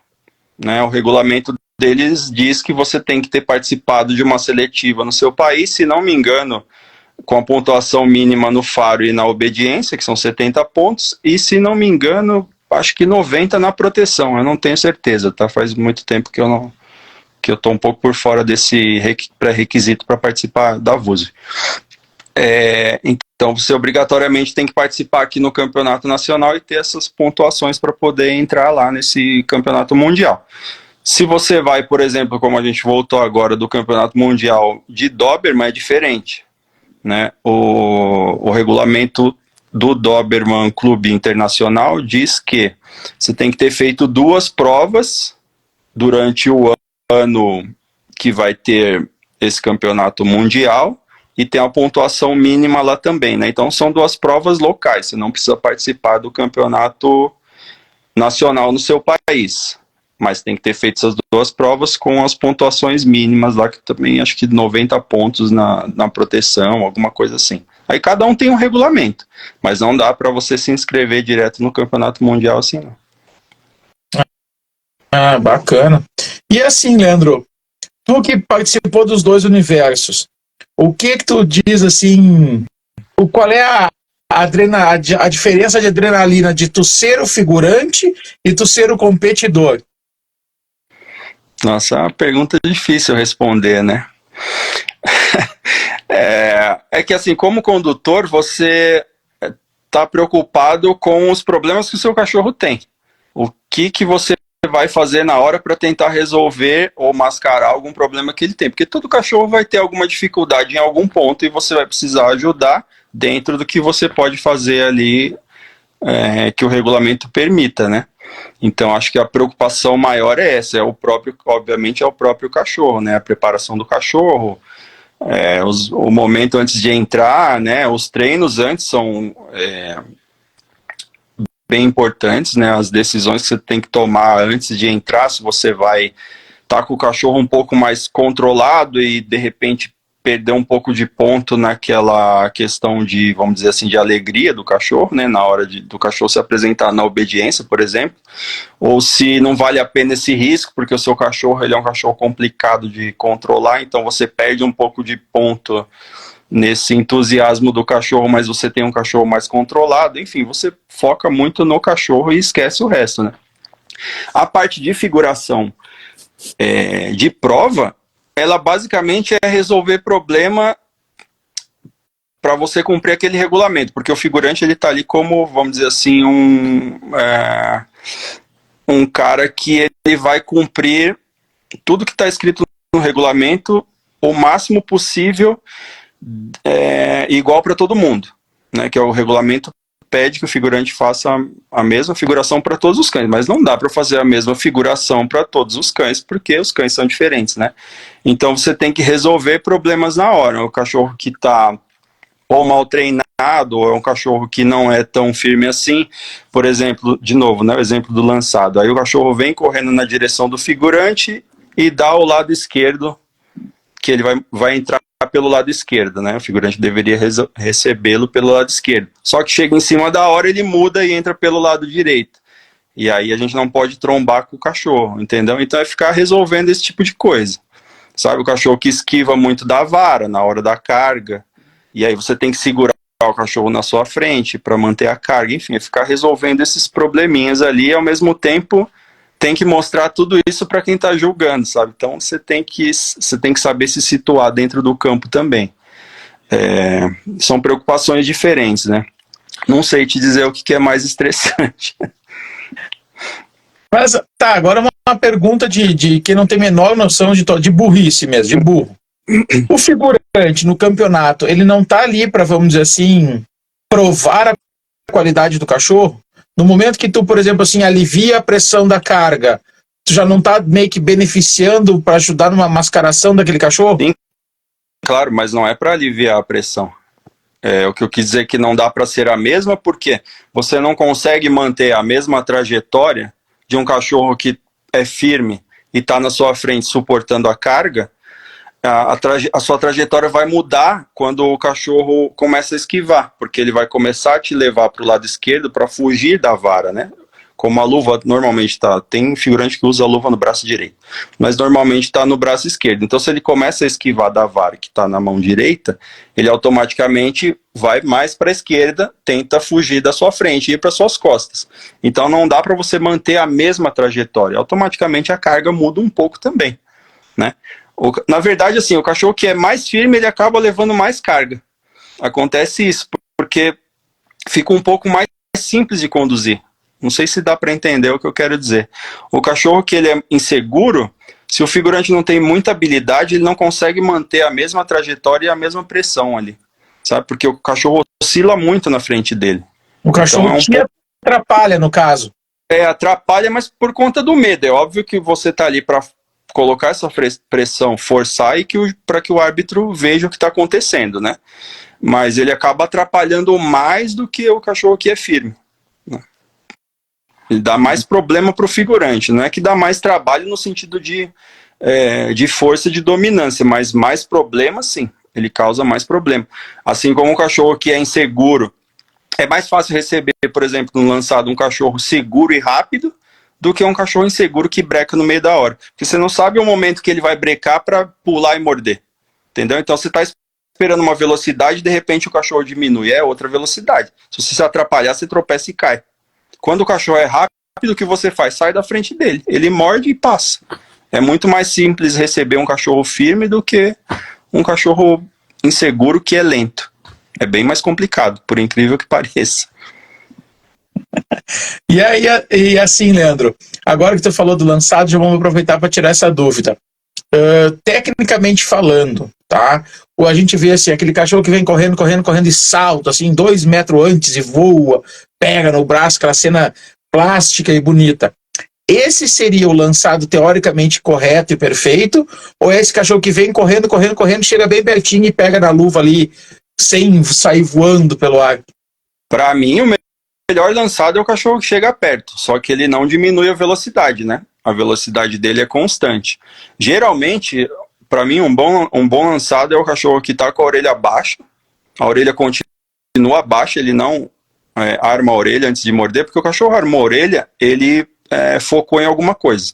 né, o regulamento deles diz que você tem que ter participado de uma seletiva no seu país, se não me engano, com a pontuação mínima no faro e na obediência, que são 70 pontos, e se não me engano, acho que 90 na proteção, eu não tenho certeza, tá? Faz muito tempo que eu tô um pouco por fora desse pré-requisito para participar da VUSV. Então você obrigatoriamente tem que participar aqui no campeonato nacional e ter essas pontuações para poder entrar lá nesse campeonato mundial. Se você vai, por exemplo, como a gente voltou agora do campeonato mundial de Doberman, é diferente, né? O regulamento do Doberman Clube Internacional diz que você tem que ter feito 2 provas durante o ano que vai ter esse campeonato mundial e tem a pontuação mínima lá também, né? Então são 2 provas locais, você não precisa participar do campeonato nacional no seu país, mas tem que ter feito essas 2 provas com as pontuações mínimas lá, que também acho que 90 pontos na proteção, alguma coisa assim. Aí cada um tem um regulamento, mas não dá para você se inscrever direto no campeonato mundial assim, não. Ah, bacana. E assim, Leandro, tu que participou dos 2 universos, o que tu diz assim, qual é a diferença de adrenalina de tu ser o figurante e tu ser o competidor? Nossa, é uma pergunta difícil responder, né? É que assim, como condutor, você está preocupado com os problemas que o seu cachorro tem. O que você vai fazer na hora para tentar resolver ou mascarar algum problema que ele tem. Porque todo cachorro vai ter alguma dificuldade em algum ponto e você vai precisar ajudar dentro do que você pode fazer ali, que o regulamento permita, né? Então acho que a preocupação maior é essa, obviamente é o próprio cachorro, né? A preparação do cachorro, o momento antes de entrar, né? Os treinos antes são bem importantes, né? As decisões que você tem que tomar antes de entrar, se você vai estar com o cachorro um pouco mais controlado e de repente perder um pouco de ponto naquela questão de, vamos dizer assim, de alegria do cachorro, né? Na hora do cachorro se apresentar na obediência, por exemplo, ou se não vale a pena esse risco, porque o seu cachorro ele é um cachorro complicado de controlar, então você perde um pouco de ponto nesse entusiasmo do cachorro, mas você tem um cachorro mais controlado, enfim, você foca muito no cachorro e esquece o resto, né? A parte de figuração de prova, ela basicamente é resolver problema para você cumprir aquele regulamento, porque o figurante ele tá ali como, vamos dizer assim, um cara que ele vai cumprir tudo que está escrito no regulamento o máximo possível, igual para todo mundo, né? Que é o regulamento pede que o figurante faça a mesma figuração para todos os cães, mas não dá para fazer a mesma figuração para todos os cães, porque os cães são diferentes, né? Então você tem que resolver problemas na hora. O cachorro que está ou mal treinado, ou é um cachorro que não é tão firme assim, por exemplo, de novo, né, o exemplo do lançado. Aí o cachorro vem correndo na direção do figurante e dá o lado esquerdo, que ele vai entrar pelo lado esquerdo, né? O figurante deveria recebê-lo pelo lado esquerdo. Só que chega em cima da hora, ele muda e entra pelo lado direito. E aí a gente não pode trombar com o cachorro, entendeu? Então é ficar resolvendo esse tipo de coisa. Sabe, o cachorro que esquiva muito da vara na hora da carga, e aí você tem que segurar o cachorro na sua frente para manter a carga, enfim, é ficar resolvendo esses probleminhas ali e ao mesmo tempo tem que mostrar tudo isso para quem está julgando, sabe? Então você tem que saber se situar dentro do campo também. São preocupações diferentes, né? Não sei te dizer o que é mais estressante. Mas tá, agora uma pergunta de quem não tem a menor noção de burrice mesmo, de burro. O figurante no campeonato, ele não tá ali para, vamos dizer assim, provar a qualidade do cachorro? No momento que tu, por exemplo, assim, alivia a pressão da carga, tu já não tá meio que beneficiando para ajudar numa mascaração daquele cachorro? Sim, claro, mas não é para aliviar a pressão. O que eu quis dizer é que não dá para ser a mesma, porque você não consegue manter a mesma trajetória de um cachorro que é firme e está na sua frente suportando a carga, a sua trajetória vai mudar quando o cachorro começa a esquivar, porque ele vai começar a te levar para o lado esquerdo para fugir da vara, né? Como a luva normalmente está, tem figurante que usa a luva no braço direito, mas normalmente está no braço esquerdo. Então, se ele começa a esquivar da vara que está na mão direita, ele automaticamente vai mais para a esquerda, tenta fugir da sua frente e ir para suas costas. Então, não dá para você manter a mesma trajetória. Automaticamente a carga muda um pouco também, né? Na verdade, assim, o cachorro que é mais firme, ele acaba levando mais carga. Acontece isso, porque fica um pouco mais simples de conduzir. Não sei se dá para entender o que eu quero dizer. O cachorro que ele é inseguro, se o figurante não tem muita habilidade, ele não consegue manter a mesma trajetória e a mesma pressão ali, sabe? Porque o cachorro oscila muito na frente dele. O cachorro então, atrapalha, no caso. Atrapalha, mas por conta do medo. É óbvio que você tá ali para colocar essa pressão, forçar e para que o árbitro veja o que está acontecendo, né? Mas ele acaba atrapalhando mais do que o cachorro que é firme. Ele dá mais problema para o figurante. Não é que dá mais trabalho no sentido de força de dominância, mas mais problema, sim. Ele causa mais problema. Assim como o cachorro que é inseguro. É mais fácil receber, por exemplo, no lançado, um cachorro seguro e rápido do que um cachorro inseguro que breca no meio da hora. Porque você não sabe o momento que ele vai brecar para pular e morder. Entendeu? Então você está esperando uma velocidade e de repente o cachorro diminui. É outra velocidade. Se você se atrapalhar, você tropeça e cai. Quando o cachorro é rápido, o que você faz? Sai da frente dele. Ele morde e passa. É muito mais simples receber um cachorro firme do que um cachorro inseguro que é lento. É bem mais complicado, por incrível que pareça. E assim, Leandro, agora que tu falou do lançado, já vamos aproveitar para tirar essa dúvida. Tecnicamente falando, tá? Ou a gente vê assim, aquele cachorro que vem correndo e salta, assim, 2 metros antes e voa, pega no braço, aquela cena plástica e bonita. Esse seria o lançado teoricamente correto e perfeito? Ou é esse cachorro que vem correndo, chega bem pertinho e pega na luva ali, sem sair voando pelo ar? Para mim, o melhor lançado é o cachorro que chega perto, só que ele não diminui a velocidade, né? A velocidade dele é constante. Geralmente, para mim, um bom lançado é o cachorro que está com a orelha baixa, a orelha continua baixa, ele não arma a orelha antes de morder, porque o cachorro armou a orelha, ele focou em alguma coisa,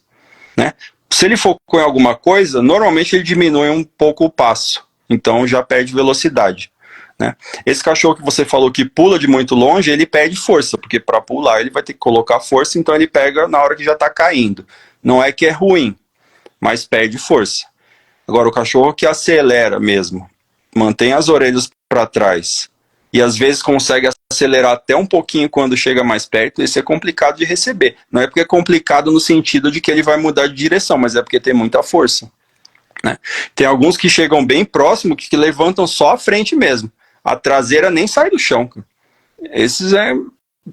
né? Se ele focou em alguma coisa, normalmente ele diminui um pouco o passo, então já perde velocidade, né? Esse cachorro que você falou que pula de muito longe, ele perde força, porque para pular ele vai ter que colocar força, então ele pega na hora que já está caindo. Não é que é ruim, mas perde força. Agora, o cachorro que acelera mesmo, mantém as orelhas para trás e às vezes consegue acelerar até um pouquinho quando chega mais perto, esse é complicado de receber. Não é porque é complicado no sentido de que ele vai mudar de direção, mas é porque tem muita força, né? Tem alguns que chegam bem próximo, que levantam só a frente mesmo. A traseira nem sai do chão. Esses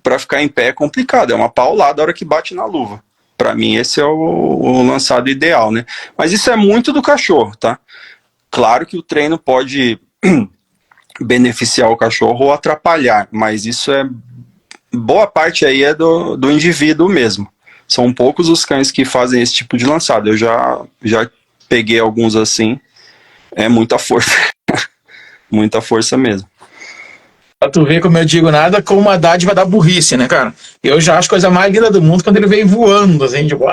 para ficar em pé é complicado, é uma paulada a hora que bate na luva. Para mim esse é o lançado ideal, né? Mas isso é muito do cachorro, tá? Claro que o treino pode beneficiar o cachorro ou atrapalhar, mas isso boa parte aí é do indivíduo mesmo. São poucos os cães que fazem esse tipo de lançado. Eu já peguei alguns assim, é muita força. Muita força mesmo. Pra tu ver como eu digo, nada com uma dádiva da burrice, né, cara? Eu já acho a coisa mais linda do mundo quando ele vem voando, assim, tipo,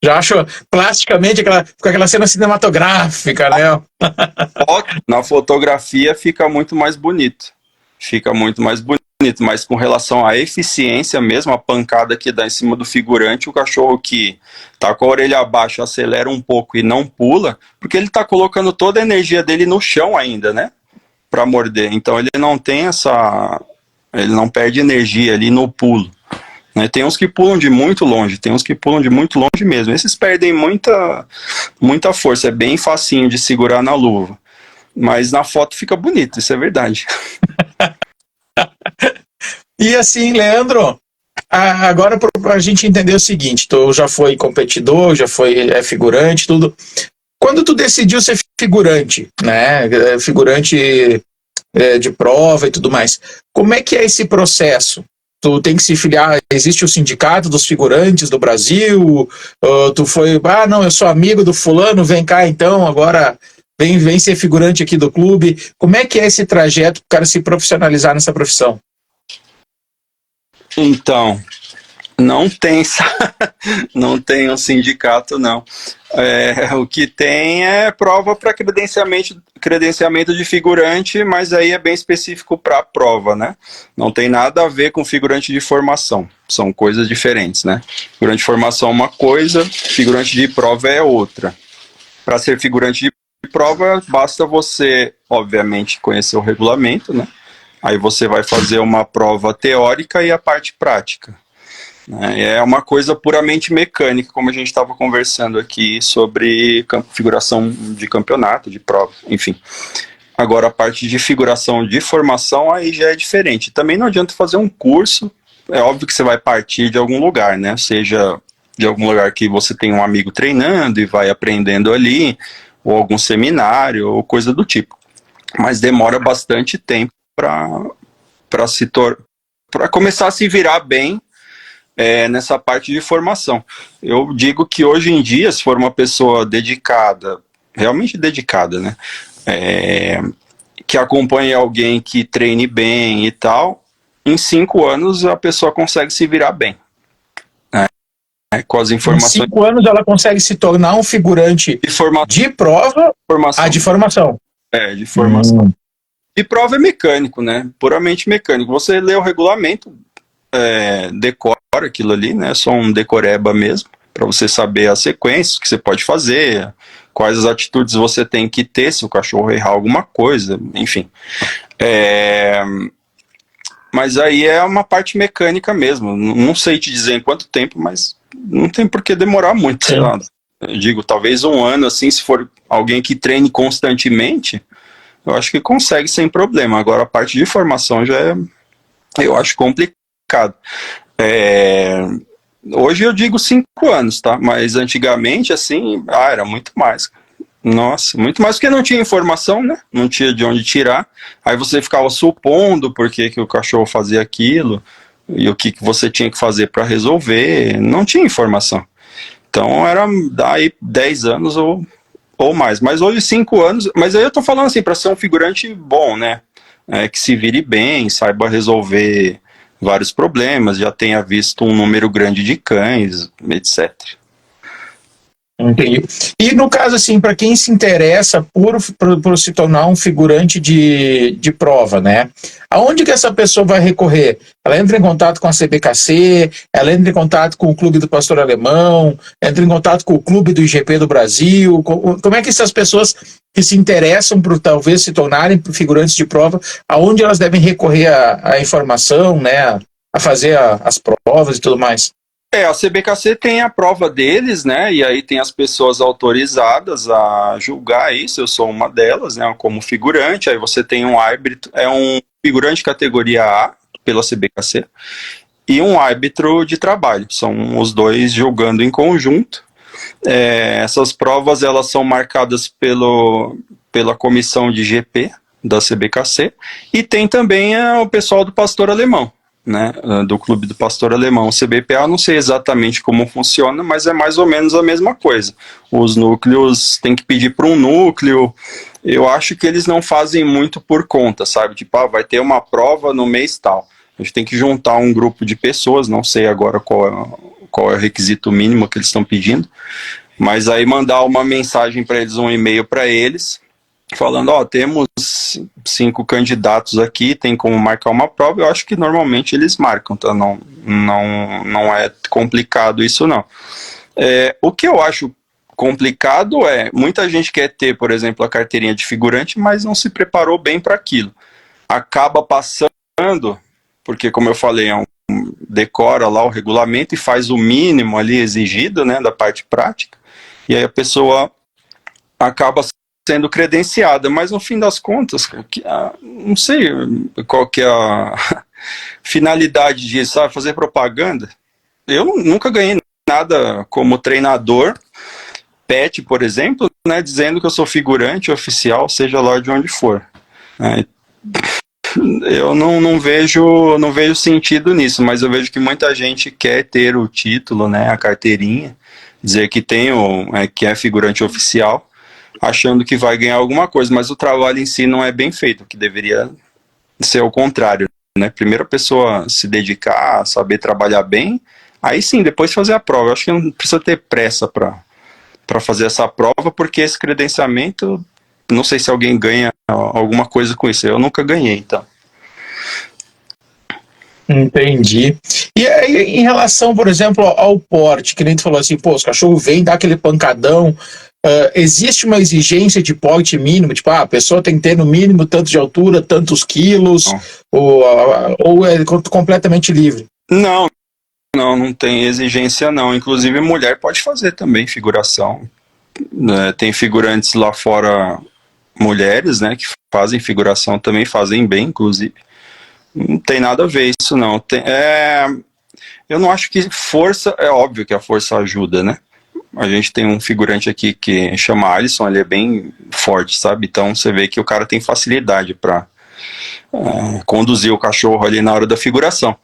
já acho plasticamente aquela cena cinematográfica, né? Na fotografia fica muito mais bonito. Mas com relação à eficiência mesmo, a pancada que dá em cima do figurante, o cachorro que tá com a orelha abaixo acelera um pouco e não pula, porque ele tá colocando toda a energia dele no chão ainda, né? Para morder. Então ele não tem ele não perde energia ali no pulo, né? Tem uns que pulam de muito longe, mesmo. Esses perdem muita força, é bem facinho de segurar na luva. Mas na foto fica bonito, isso é verdade. E assim, Leandro, agora para a gente entender o seguinte, tu já foi competidor, já foi figurante, tudo. Quando tu decidiu ser figurante, né, figurante de prova e tudo mais, como é que é esse processo? Tu tem que se filiar, existe o sindicato dos figurantes do Brasil, tu foi, não, eu sou amigo do fulano, vem cá então, agora vem ser figurante aqui do clube. Como é que é esse trajeto para o cara se profissionalizar nessa profissão? Então, não tem, não tem um sindicato, não. O que tem é prova para credenciamento de figurante, mas aí é bem específico para a prova, né? Não tem nada a ver com figurante de formação. São coisas diferentes, né? Figurante de formação é uma coisa, figurante de prova é outra. Para ser figurante de prova, basta você, obviamente, conhecer o regulamento, né? Aí você vai fazer uma prova teórica e a parte prática. É uma coisa puramente mecânica, como a gente estava conversando aqui sobre configuração de campeonato, de prova, enfim. Agora, a parte de figuração de formação, aí já é diferente. Também não adianta fazer um curso, é óbvio que você vai partir de algum lugar, né? Seja de algum lugar que você tem um amigo treinando e vai aprendendo ali, ou algum seminário, ou coisa do tipo. Mas demora bastante tempo para começar a se virar bem nessa parte de formação. Eu digo que hoje em dia, se for uma pessoa dedicada, realmente dedicada, né? Que acompanhe alguém que treine bem e tal, em 5 anos a pessoa consegue se virar bem. Com as informações. Em 5 anos ela consegue se tornar um figurante de prova de formação. De formação. De prova é mecânico, né? Puramente mecânico. Você lê o regulamento, decora aquilo ali, né? Só um decoreba mesmo, para você saber as sequências que você pode fazer, quais as atitudes você tem que ter se o cachorro errar alguma coisa, enfim. Mas aí é uma parte mecânica mesmo. Não sei te dizer em quanto tempo, mas não tem por que demorar muito, sei lá. Eu digo, talvez 1 ano, assim, se for alguém que treine constantemente, eu acho que consegue sem problema. Agora, a parte de formação já eu acho complicado. Hoje eu digo 5 anos, tá? Mas antigamente, assim, era muito mais. Nossa, muito mais porque não tinha informação, né? Não tinha de onde tirar. Aí você ficava supondo por que o cachorro fazia aquilo e o que você tinha que fazer para resolver. Não tinha informação. Então era daí 10 anos ou mais. Mas hoje 5 anos. Mas aí eu tô falando assim, para ser um figurante bom, né? Que se vire bem, saiba resolver vários problemas, já tenha visto um número grande de cães, etc. Entendi. E no caso, assim, para quem se interessa por se tornar um figurante de prova, né? Aonde que essa pessoa vai recorrer? Ela entra em contato com a CBKC, ela entra em contato com o Clube do Pastor Alemão, entra em contato com o Clube do IGP do Brasil. Como é que essas pessoas que se interessam por talvez se tornarem figurantes de prova, aonde elas devem recorrer à informação, né? A fazer as provas e tudo mais? A CBKC tem a prova deles, né? E aí tem as pessoas autorizadas a julgar isso. Eu sou uma delas, né? Como figurante. Aí você tem um árbitro, um figurante categoria A pela CBKC e um árbitro de trabalho. São os dois julgando em conjunto. Essas provas elas são marcadas pela comissão de GP da CBKC e tem também o pessoal do Pastor Alemão, né, do Clube do Pastor Alemão. O CBPA, não sei exatamente como funciona, mas é mais ou menos a mesma coisa. Os núcleos tem que pedir para um núcleo. Eu acho que eles não fazem muito por conta, sabe? Tipo, vai ter uma prova no mês tal. A gente tem que juntar um grupo de pessoas, não sei agora qual é o requisito mínimo que eles estão pedindo, mas aí mandar uma mensagem para eles, um e-mail para eles, falando, temos 5 candidatos aqui, tem como marcar uma prova. Eu acho que normalmente eles marcam, tá? Não é complicado isso, não. O que eu acho complicado muita gente quer ter, por exemplo, a carteirinha de figurante, mas não se preparou bem para aquilo. Acaba passando, porque como eu falei, decora lá o regulamento e faz o mínimo ali exigido, né, da parte prática, e aí a pessoa acaba sendo credenciada, mas no fim das contas, não sei qual que é a finalidade disso, sabe? Fazer propaganda. Eu nunca ganhei nada como treinador, pet, por exemplo, né, dizendo que eu sou figurante oficial, seja lá de onde for. Eu não vejo sentido nisso, mas eu vejo que muita gente quer ter o título, né, a carteirinha, dizer que que é figurante oficial, achando que vai ganhar alguma coisa, mas o trabalho em si não é bem feito, que deveria ser o contrário, né? Primeiro a pessoa se dedicar, saber trabalhar bem, aí sim, depois fazer a prova. Eu acho que não precisa ter pressa para fazer essa prova, porque esse credenciamento, não sei se alguém ganha alguma coisa com isso, eu nunca ganhei, então. Entendi. E aí, em relação, por exemplo, ao porte, que nem tu falou assim, pô, os cachorros vêm, dá aquele pancadão, existe uma exigência de porte mínimo, tipo, a pessoa tem que ter no mínimo tanto de altura, tantos quilos, ou é completamente livre? Não tem exigência não, inclusive mulher pode fazer também figuração, né? Tem figurantes lá fora, mulheres, né, que fazem figuração também, fazem bem, inclusive. Não tem nada a ver isso, não. Eu não acho que força, é óbvio que a força ajuda, né? A gente tem um figurante aqui que chama Alisson, ele é bem forte, sabe? Então você vê que o cara tem facilidade para conduzir o cachorro ali na hora da figuração.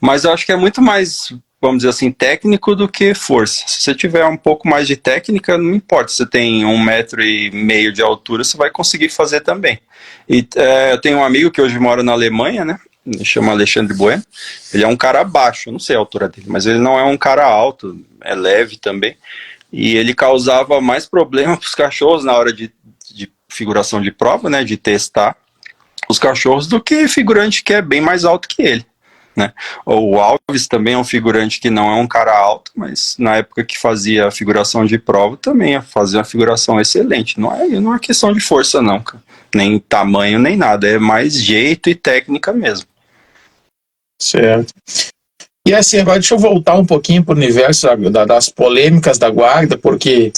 Mas eu acho que é muito mais, vamos dizer assim, técnico do que força. Se você tiver um pouco mais de técnica, não importa, se você tem 1,5 m de altura, você vai conseguir fazer também. E eu tenho um amigo que hoje mora na Alemanha, né? Ele chama Alexandre Bueno. Ele é um cara baixo, eu não sei a altura dele, mas ele não é um cara alto, é leve também. E ele causava mais problema para os cachorros na hora de figuração de prova, né? De testar os cachorros, do que figurante que é bem mais alto que ele, né? O Alves também é um figurante que não é um cara alto, mas na época que fazia a figuração de prova também fazia uma figuração excelente. Não é questão de força não, cara. Nem tamanho, nem nada, é mais jeito e técnica mesmo. Certo. E assim, agora deixa eu voltar um pouquinho para o universo das polêmicas da guarda, porque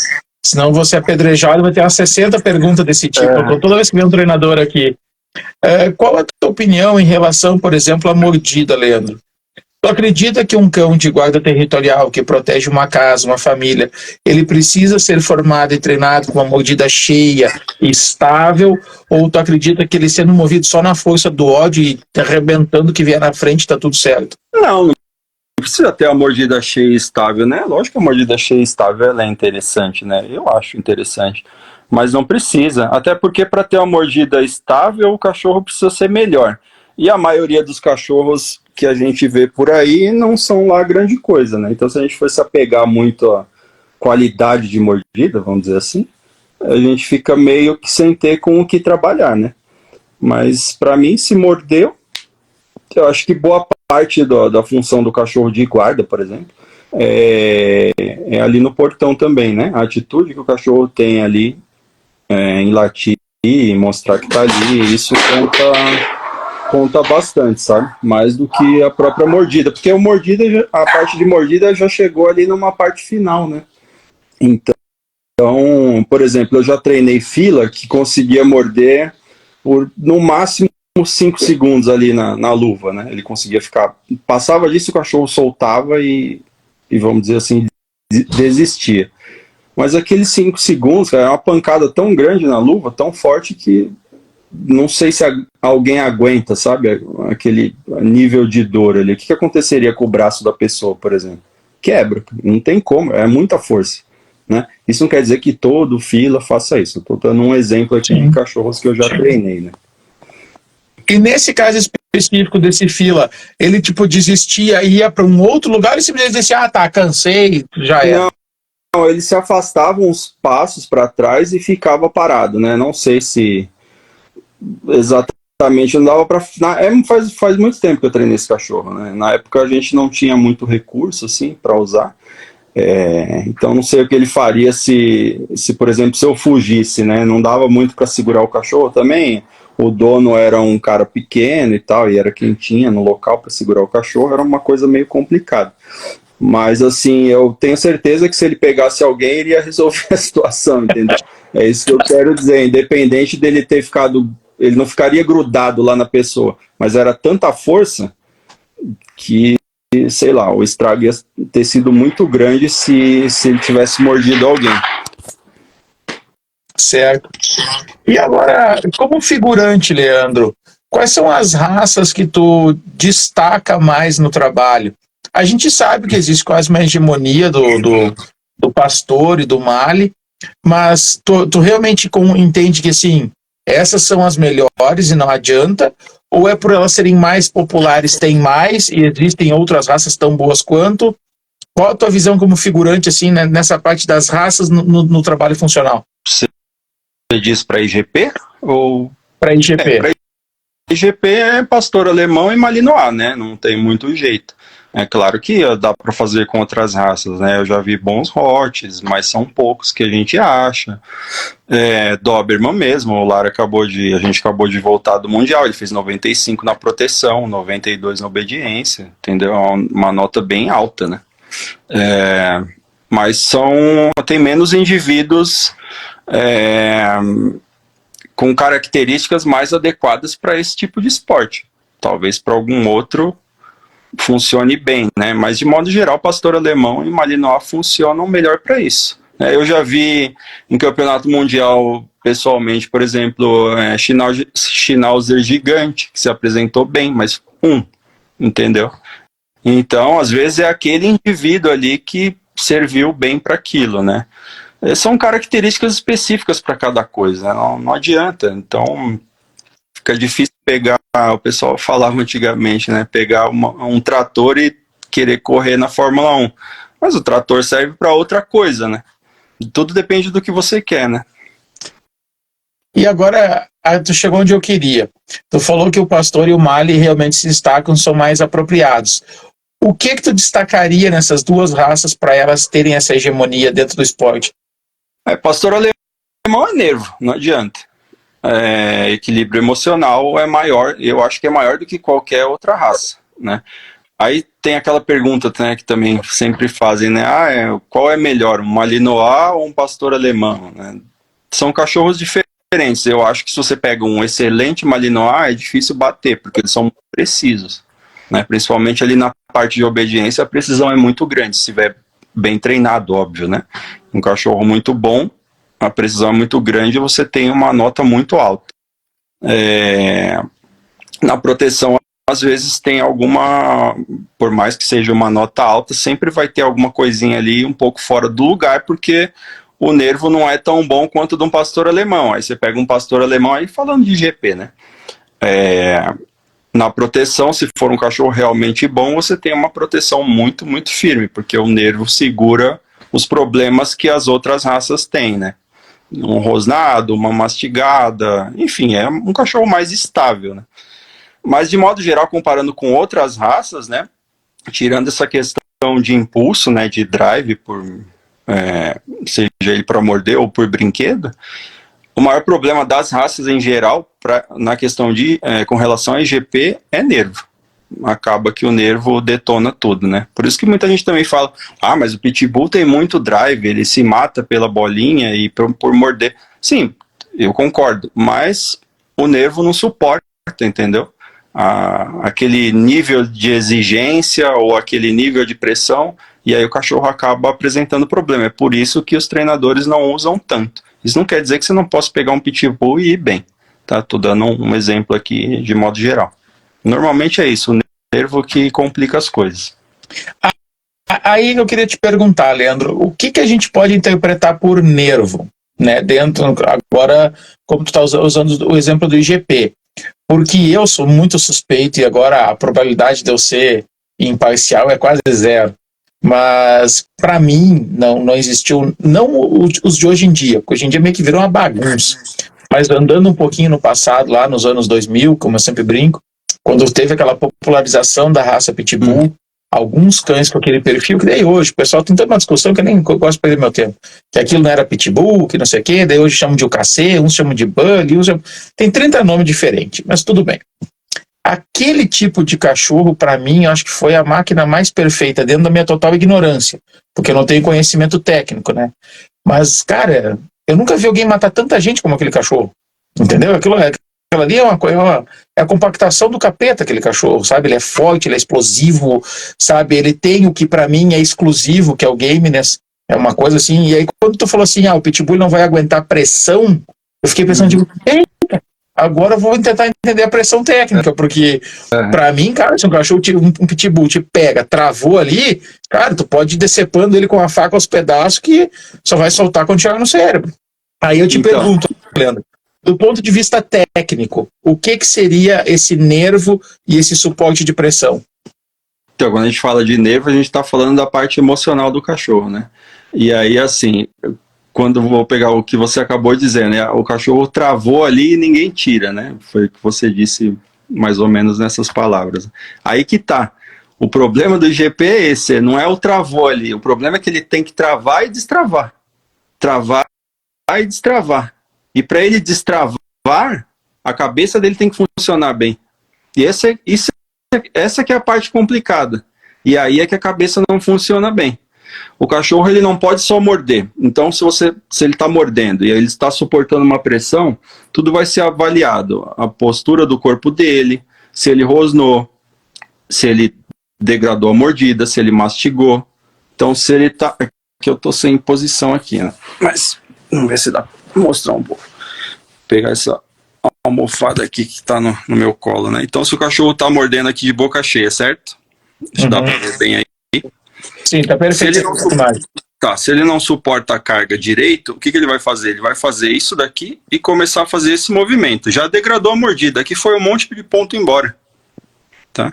senão vou ser apedrejado, vai ter umas 60 perguntas desse tipo, toda vez que vem um treinador aqui. Qual a tua opinião em relação, por exemplo, à mordida, Leandro? Tu acredita que um cão de guarda territorial que protege uma casa, uma família, ele precisa ser formado e treinado com uma mordida cheia, estável, ou tu acredita que ele sendo movido só na força do ódio e arrebentando o que vier na frente, tá tudo certo? Não precisa ter a mordida cheia e estável, né? Lógico que a mordida cheia e estável ela é interessante, né? Eu acho interessante. Mas não precisa, até porque para ter uma mordida estável, o cachorro precisa ser melhor. E a maioria dos cachorros que a gente vê por aí não são lá grande coisa, né? Então se a gente for se apegar muito à qualidade de mordida, vamos dizer assim, a gente fica meio que sem ter com o que trabalhar, né? Mas para mim, se mordeu, eu acho que boa parte da função do cachorro de guarda, por exemplo, é ali no portão também, né? A atitude que o cachorro tem ali em latir e mostrar que tá ali, isso conta bastante, sabe? Mais do que a própria mordida, porque a parte de mordida já chegou ali numa parte final, né? Então, por exemplo, eu já treinei fila que conseguia morder por no máximo 5 segundos ali na luva, né? Ele conseguia ficar, passava disso, o cachorro soltava e vamos dizer assim, desistia. Mas aqueles 5 segundos, cara, é uma pancada tão grande na luva, tão forte, que não sei se alguém aguenta, sabe? Aquele nível de dor ali. O que aconteceria com o braço da pessoa, por exemplo? Quebra, não tem como, é muita força, né? Isso não quer dizer que todo fila faça isso. Estou dando um exemplo aqui de cachorros que eu já treinei, né? E nesse caso específico desse fila, ele tipo desistia e ia para um outro lugar e simplesmente dizia, tá, cansei, já era. Não, ele se afastava uns passos para trás e ficava parado, né? Não sei se exatamente, não dava para. Faz muito tempo que eu treinei esse cachorro, né? Na época a gente não tinha muito recurso assim para usar. Então não sei o que ele faria se, por exemplo, se eu fugisse, né? Não dava muito para segurar o cachorro também. O dono era um cara pequeno e tal, e era quem tinha no local para segurar o cachorro, era uma coisa meio complicada. Mas assim, eu tenho certeza que se ele pegasse alguém, ele ia resolver a situação, entendeu? É isso que eu quero dizer, independente dele ter ficado, ele não ficaria grudado lá na pessoa, mas era tanta força que, sei lá, o estrago ia ter sido muito grande se ele tivesse mordido alguém. Certo. E agora, como figurante, Leandro, quais são as raças que tu destaca mais no trabalho? A gente sabe que existe quase uma hegemonia do pastor e do Mali, Mas tu realmente entende que, assim, essas são as melhores e não adianta? Ou é por elas serem mais populares, tem mais, e existem outras raças tão boas quanto? Qual a tua visão como figurante, assim, né, nessa parte das raças no trabalho funcional? Você diz para IGP? Ou... Para IGP. Para IGP é pastor alemão e malinois, né? Não tem muito jeito. É claro que dá para fazer com outras raças, né? Eu já vi bons Hortes, mas são poucos que a gente acha. Doberman mesmo, a gente acabou de voltar do Mundial, ele fez 95 na proteção, 92 na obediência, entendeu? Uma nota bem alta, né? Mas tem menos indivíduos com características mais adequadas para esse tipo de esporte. Talvez para algum outro funcione bem, né? Mas de modo geral, pastor alemão e malinois funcionam melhor para isso. Eu já vi em campeonato mundial, pessoalmente, por exemplo, Schnauzer gigante, que se apresentou bem, mas entendeu? Então, às vezes é aquele indivíduo ali que serviu bem para aquilo, né? São características específicas para cada coisa, não adianta. Então, fica difícil pegar, o pessoal falava antigamente, né? Pegar um trator e querer correr na Fórmula 1. Mas o trator serve para outra coisa, né? Tudo depende do que você quer, né? E agora, tu chegou onde eu queria. Tu falou que o pastor e o Mali realmente se destacam, são mais apropriados. O que tu destacaria nessas duas raças para elas terem essa hegemonia dentro do esporte? Pastor alemão é nervo, não adianta. Equilíbrio emocional é maior, eu acho que é maior do que qualquer outra raça, né? Aí tem aquela pergunta, né, que também sempre fazem, né? Qual é melhor, um malinois ou um pastor alemão? Né? São cachorros diferentes. Eu acho que se você pega um excelente malinois, é difícil bater, porque eles são muito precisos, né? Principalmente ali na parte de obediência, a precisão é muito grande, se estiver bem treinado, óbvio, né? Um cachorro muito bom, a precisão é muito grande, você tem uma nota muito alta. Na proteção, às vezes tem por mais que seja uma nota alta, sempre vai ter alguma coisinha ali um pouco fora do lugar, porque o nervo não é tão bom quanto de um pastor alemão. Aí você pega um pastor alemão, aí falando de GP, né? Na proteção, se for um cachorro realmente bom, você tem uma proteção muito, muito firme, porque o nervo segura os problemas que as outras raças têm, né? Um rosnado, uma mastigada, enfim, é um cachorro mais estável, né? Mas, de modo geral, comparando com outras raças, né, tirando essa questão de impulso, né, de drive, seja ele para morder ou por brinquedo, o maior problema das raças em geral, na questão com relação a IGP, é nervo. Acaba que o nervo detona tudo, né? Por isso que muita gente também fala, mas o Pitbull tem muito drive, ele se mata pela bolinha e por morder. Sim, eu concordo, mas o nervo não suporta, entendeu? Aquele nível de exigência ou aquele nível de pressão, e aí o cachorro acaba apresentando problema. É por isso que os treinadores não usam tanto. Isso não quer dizer que você não possa pegar um Pitbull e ir bem, tá? Tô dando um exemplo aqui de modo geral. Normalmente é isso, o nervo que complica as coisas. Aí eu queria te perguntar, Leandro, o que a gente pode interpretar por nervo, né? Agora, como tu está usando o exemplo do IGP, porque eu sou muito suspeito e agora a probabilidade de eu ser imparcial é quase zero. Mas para mim não existiu, não os de hoje em dia, porque hoje em dia meio que virou uma bagunça. Mas andando um pouquinho no passado, lá nos anos 2000, como eu sempre brinco, quando teve aquela popularização da raça Pitbull, alguns cães com aquele perfil, que daí hoje o pessoal tem tanta uma discussão que eu nem gosto de perder meu tempo, que aquilo não era Pitbull, que não sei o quê, daí hoje chamam de UKC, uns chamam de Bug, tem 30 nomes diferentes, mas tudo bem. Aquele tipo de cachorro, para mim, eu acho que foi a máquina mais perfeita, dentro da minha total ignorância, porque eu não tenho conhecimento técnico, né? Mas, cara, eu nunca vi alguém matar tanta gente como aquele cachorro, entendeu? Aquilo ali é a compactação do capeta, aquele cachorro, sabe? Ele é forte, ele é explosivo, sabe? Ele tem o que para mim é exclusivo, que é o gameness, é uma coisa assim. E aí quando tu falou assim, o Pitbull não vai aguentar pressão, eu fiquei pensando, eita, Agora eu vou tentar entender a pressão técnica, porque pra mim, cara, se um cachorro, um pitbull te pega, travou ali, cara, tu pode ir decepando ele com a faca aos pedaços que só vai soltar quando chegar no cérebro. Aí eu te pergunto, Leandro, do ponto de vista técnico, o que seria esse nervo e esse suporte de pressão? Então, quando a gente fala de nervo, a gente está falando da parte emocional do cachorro, né? E aí, assim, quando eu vou pegar o que você acabou de dizer, né? O cachorro travou ali e ninguém tira, né? Foi o que você disse mais ou menos nessas palavras. Aí que tá. O problema do IGP é esse, não é o travou ali. O problema é que ele tem que travar e destravar. Travar e destravar. E para ele destravar, a cabeça dele tem que funcionar bem. E essa que é a parte complicada. E aí é que a cabeça não funciona bem. O cachorro ele não pode só morder. Então, se ele está mordendo e ele está suportando uma pressão, tudo vai ser avaliado. A postura do corpo dele, se ele rosnou, se ele degradou a mordida, se ele mastigou. Então, se ele está... Aqui eu estou sem posição aqui, né? Mas vamos ver se dá para mostrar um pouco. Vou pegar essa almofada aqui que está no meu colo, né? Então, se o cachorro está mordendo aqui de boca cheia, certo? Deixa eu dar para ver bem aí. Sim, tá perfeito. Se ele não suporta a carga direito, o que ele vai fazer? Ele vai fazer isso daqui e começar a fazer esse movimento. Já degradou a mordida. Aqui foi um monte de ponto embora. Tá?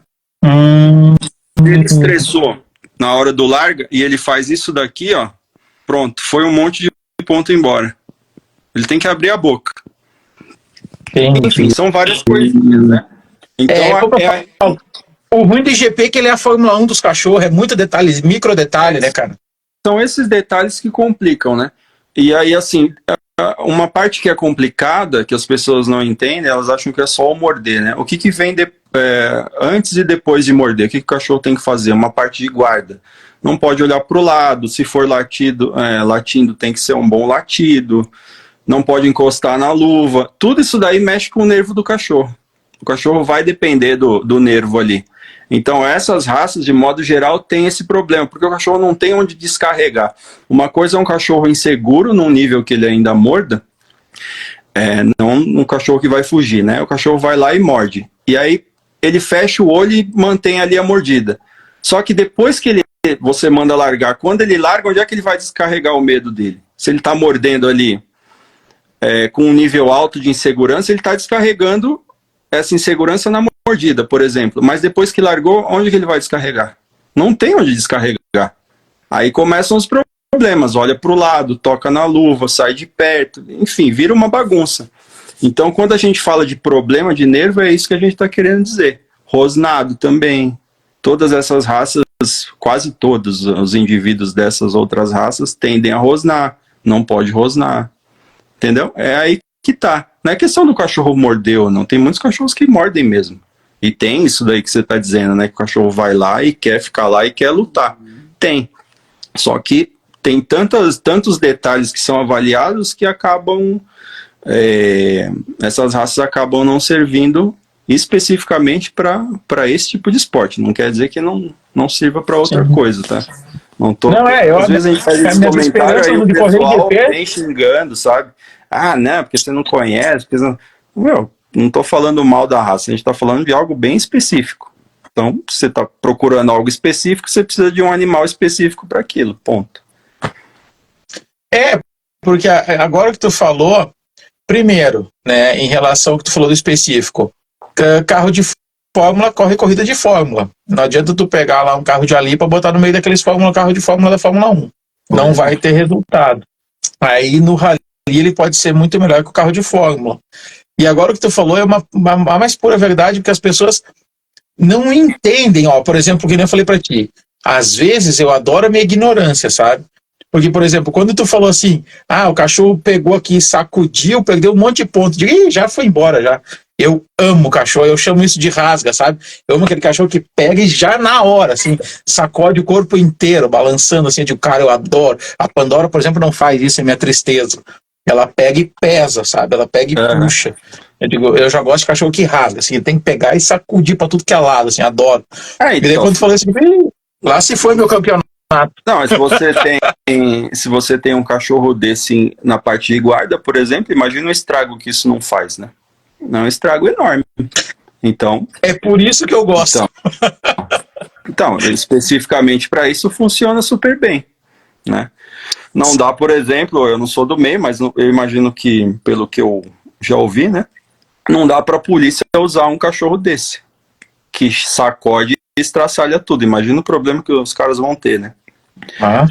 Ele estressou na hora do larga e ele faz isso daqui, ó. Pronto, foi um monte de ponto embora. Ele tem que abrir a boca. Enfim, são várias coisinhas, né? Então, o ruim do IGP é que ele é a Fórmula 1 dos cachorros, é muito detalhes, micro detalhe, né, cara? São esses detalhes que complicam, né? E aí, assim, uma parte que é complicada, que as pessoas não entendem, elas acham que é só o morder, né? O que vem antes e depois de morder? O que o cachorro tem que fazer? Uma parte de guarda. Não pode olhar para o lado, se for latindo, tem que ser um bom latido, não pode encostar na luva. Tudo isso daí mexe com o nervo do cachorro. O cachorro vai depender do nervo ali. Então, essas raças, de modo geral, têm esse problema, porque o cachorro não tem onde descarregar. Uma coisa é um cachorro inseguro, num nível que ele ainda morda, não um cachorro que vai fugir, né? O cachorro vai lá e morde. E aí, ele fecha o olho e mantém ali a mordida. Só que depois que você manda largar, quando ele larga, onde é que ele vai descarregar o medo dele? Se ele está mordendo ali com um nível alto de insegurança, ele está descarregando essa insegurança na mordida, por exemplo. Mas depois que largou, onde que ele vai descarregar? Não tem onde descarregar. Aí começam os problemas. Olha para o lado, toca na luva, sai de perto. Enfim, vira uma bagunça. Então, quando a gente fala de problema de nervo, é isso que a gente está querendo dizer. Rosnado também. Todas essas raças, quase todos os indivíduos dessas outras raças tendem a rosnar. Não pode rosnar. Entendeu? É aí que tá. Não é questão do cachorro morder ou não. Tem muitos cachorros que mordem mesmo. E tem isso daí que você está dizendo, né? Que o cachorro vai lá e quer ficar lá e quer lutar. Tem. Só que tem tantos detalhes que são avaliados que acabam... essas raças acabam não servindo especificamente para esse tipo de esporte. Não quer dizer que não sirva para outra coisa, tá? Às vezes a gente faz esse comentário aí o pessoal vem xingando, sabe? Ah, né, porque você não conhece, porque você não... não tô falando mal da raça, a gente tá falando de algo bem específico. Então, se você tá procurando algo específico, você precisa de um animal específico para aquilo, ponto. Porque agora que tu falou, primeiro, né, em relação ao que tu falou do específico, carro de Fórmula corre corrida de Fórmula. Não adianta tu pegar lá um carro de ali para botar no meio daqueles carro de Fórmula da Fórmula 1. Não vai ter resultado. Aí no rally ele pode ser muito melhor que o carro de Fórmula. E agora o que tu falou é a mais pura verdade, porque as pessoas não entendem, por exemplo, que nem eu falei para ti, às vezes eu adoro a minha ignorância, sabe? Porque, por exemplo, quando tu falou assim, o cachorro pegou aqui, sacudiu, perdeu um monte de ponto, já foi embora, já. Eu amo cachorro, eu chamo isso de rasga, sabe? Eu amo aquele cachorro que pega e já na hora, assim, sacode o corpo inteiro, balançando, assim, de cara, eu adoro. A Pandora, por exemplo, não faz isso, é minha tristeza. Ela pega e pesa, sabe? Ela pega e puxa. Eu já gosto de cachorro que rasga, assim, tem que pegar e sacudir pra tudo que é lado, assim, adoro. E daí quando tu falou assim, lá se foi meu campeonato. Não, mas se você tem um cachorro desse na parte de guarda, por exemplo, imagina o estrago que isso não faz, né? É um estrago enorme. Então, é por isso que eu gosto. Então especificamente para isso funciona super bem, né? Não dá, por exemplo, eu não sou do meio, mas eu imagino que, pelo que eu já ouvi, né? Não dá para a polícia usar um cachorro desse, que sacode e estraçalha tudo. Imagina o problema que os caras vão ter, né?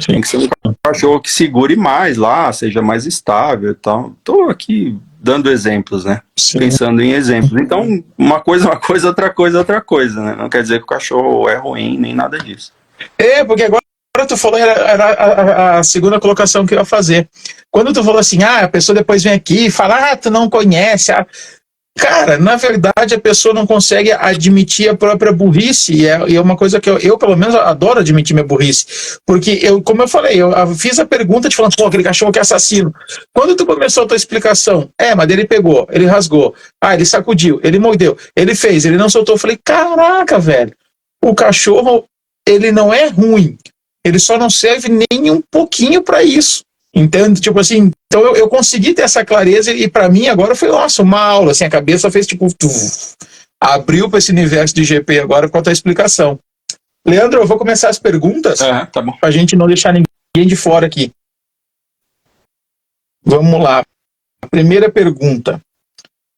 Tem que ser um cachorro que segure mais lá, seja mais estável e tal. Estou aqui dando exemplos, né? Sim. Pensando em exemplos. Então, uma coisa, outra coisa, né? Não quer dizer que o cachorro é ruim, nem nada disso. Porque agora tu falou, era a segunda colocação que eu ia fazer. Quando tu falou assim, a pessoa depois vem aqui e fala, tu não conhece. Cara, na verdade, a pessoa não consegue admitir a própria burrice, e é uma coisa que eu, pelo menos, adoro admitir minha burrice, porque como eu falei, eu fiz a pergunta te falando, aquele cachorro que é assassino. Quando tu começou a tua explicação, mas ele pegou, ele rasgou, ele sacudiu, ele mordeu, ele fez, ele não soltou, eu falei, caraca, velho, o cachorro, ele não é ruim, ele só não serve nem um pouquinho para isso. Entende? Tipo assim, então eu consegui ter essa clareza e para mim agora foi, uma aula, assim, a cabeça fez tipo, abriu para esse universo de GP agora com a tua explicação. Leandro, eu vou começar as perguntas tá bom, pra gente não deixar ninguém de fora aqui. Vamos lá. A primeira pergunta.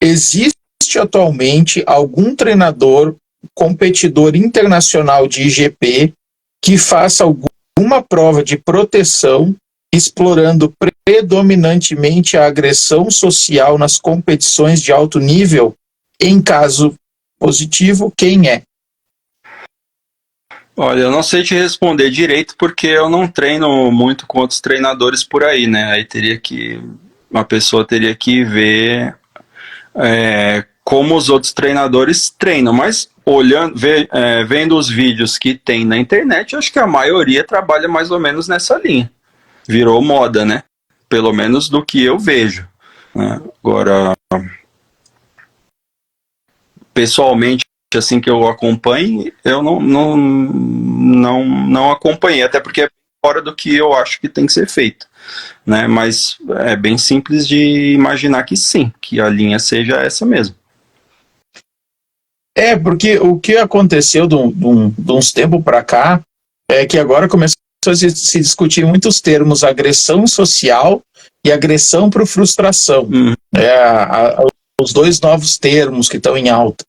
Existe atualmente algum treinador, competidor internacional de IGP que faça alguma prova de proteção explorando predominantemente a agressão social nas competições de alto nível? Em caso positivo, quem é? Olha, eu não sei te responder direito porque eu não treino muito com outros treinadores por aí, né? Aí uma pessoa teria que ver como os outros treinadores treinam, mas vendo os vídeos que tem na internet, acho que a maioria trabalha mais ou menos nessa linha. Virou moda, né? Pelo menos do que eu vejo, né? Agora, pessoalmente, assim que eu acompanho, eu não acompanhei, até porque é fora do que eu acho que tem que ser feito, né? Mas é bem simples de imaginar que sim, que a linha seja essa mesmo. Porque o que aconteceu de uns tempos para cá é que agora começou a se discutir muitos termos agressão social e agressão por frustração. Os dois novos termos que estão em alta.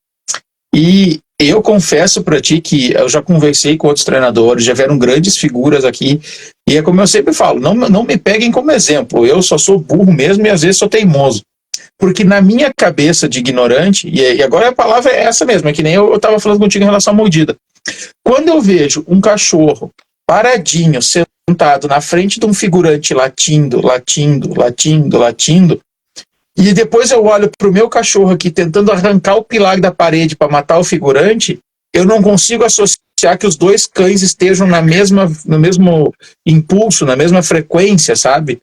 E eu confesso para ti que eu já conversei com outros treinadores, já vieram grandes figuras aqui, e é como eu sempre falo, não me peguem como exemplo, eu só sou burro mesmo e às vezes sou teimoso. Porque na minha cabeça de ignorante, e agora a palavra é essa mesmo, é que nem eu estava falando contigo em relação à mordida. Quando eu vejo um cachorro paradinho, sentado na frente de um figurante latindo, e depois eu olho para o meu cachorro aqui tentando arrancar o pilar da parede para matar o figurante, eu não consigo associar que os dois cães estejam no mesmo impulso, na mesma frequência, sabe?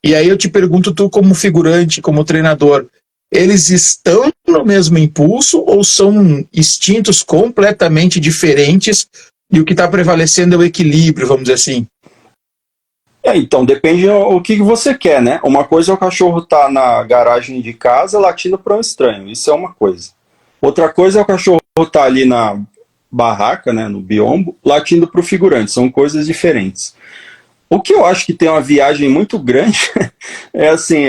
E aí eu te pergunto, tu como figurante, como treinador, eles estão no mesmo impulso ou são instintos completamente diferentes e o que está prevalecendo é o equilíbrio, vamos dizer assim? Então, depende do que você quer, né? Uma coisa é o cachorro estar na garagem de casa latindo para um estranho, isso é uma coisa. Outra coisa é o cachorro estar ali na barraca, né, no biombo, latindo para o figurante, são coisas diferentes. O que eu acho que tem uma viagem muito grande é assim,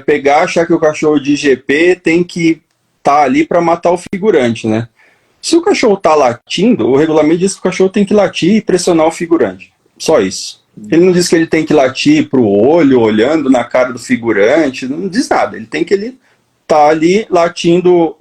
pegar, achar que o cachorro de IGP tem que estar ali para matar o figurante, né? Se o cachorro está latindo, o regulamento diz que o cachorro tem que latir e pressionar o figurante, só isso. Ele não diz que ele tem que latir para o olho, olhando na cara do figurante, não diz nada. Ele tem que estar ali latindo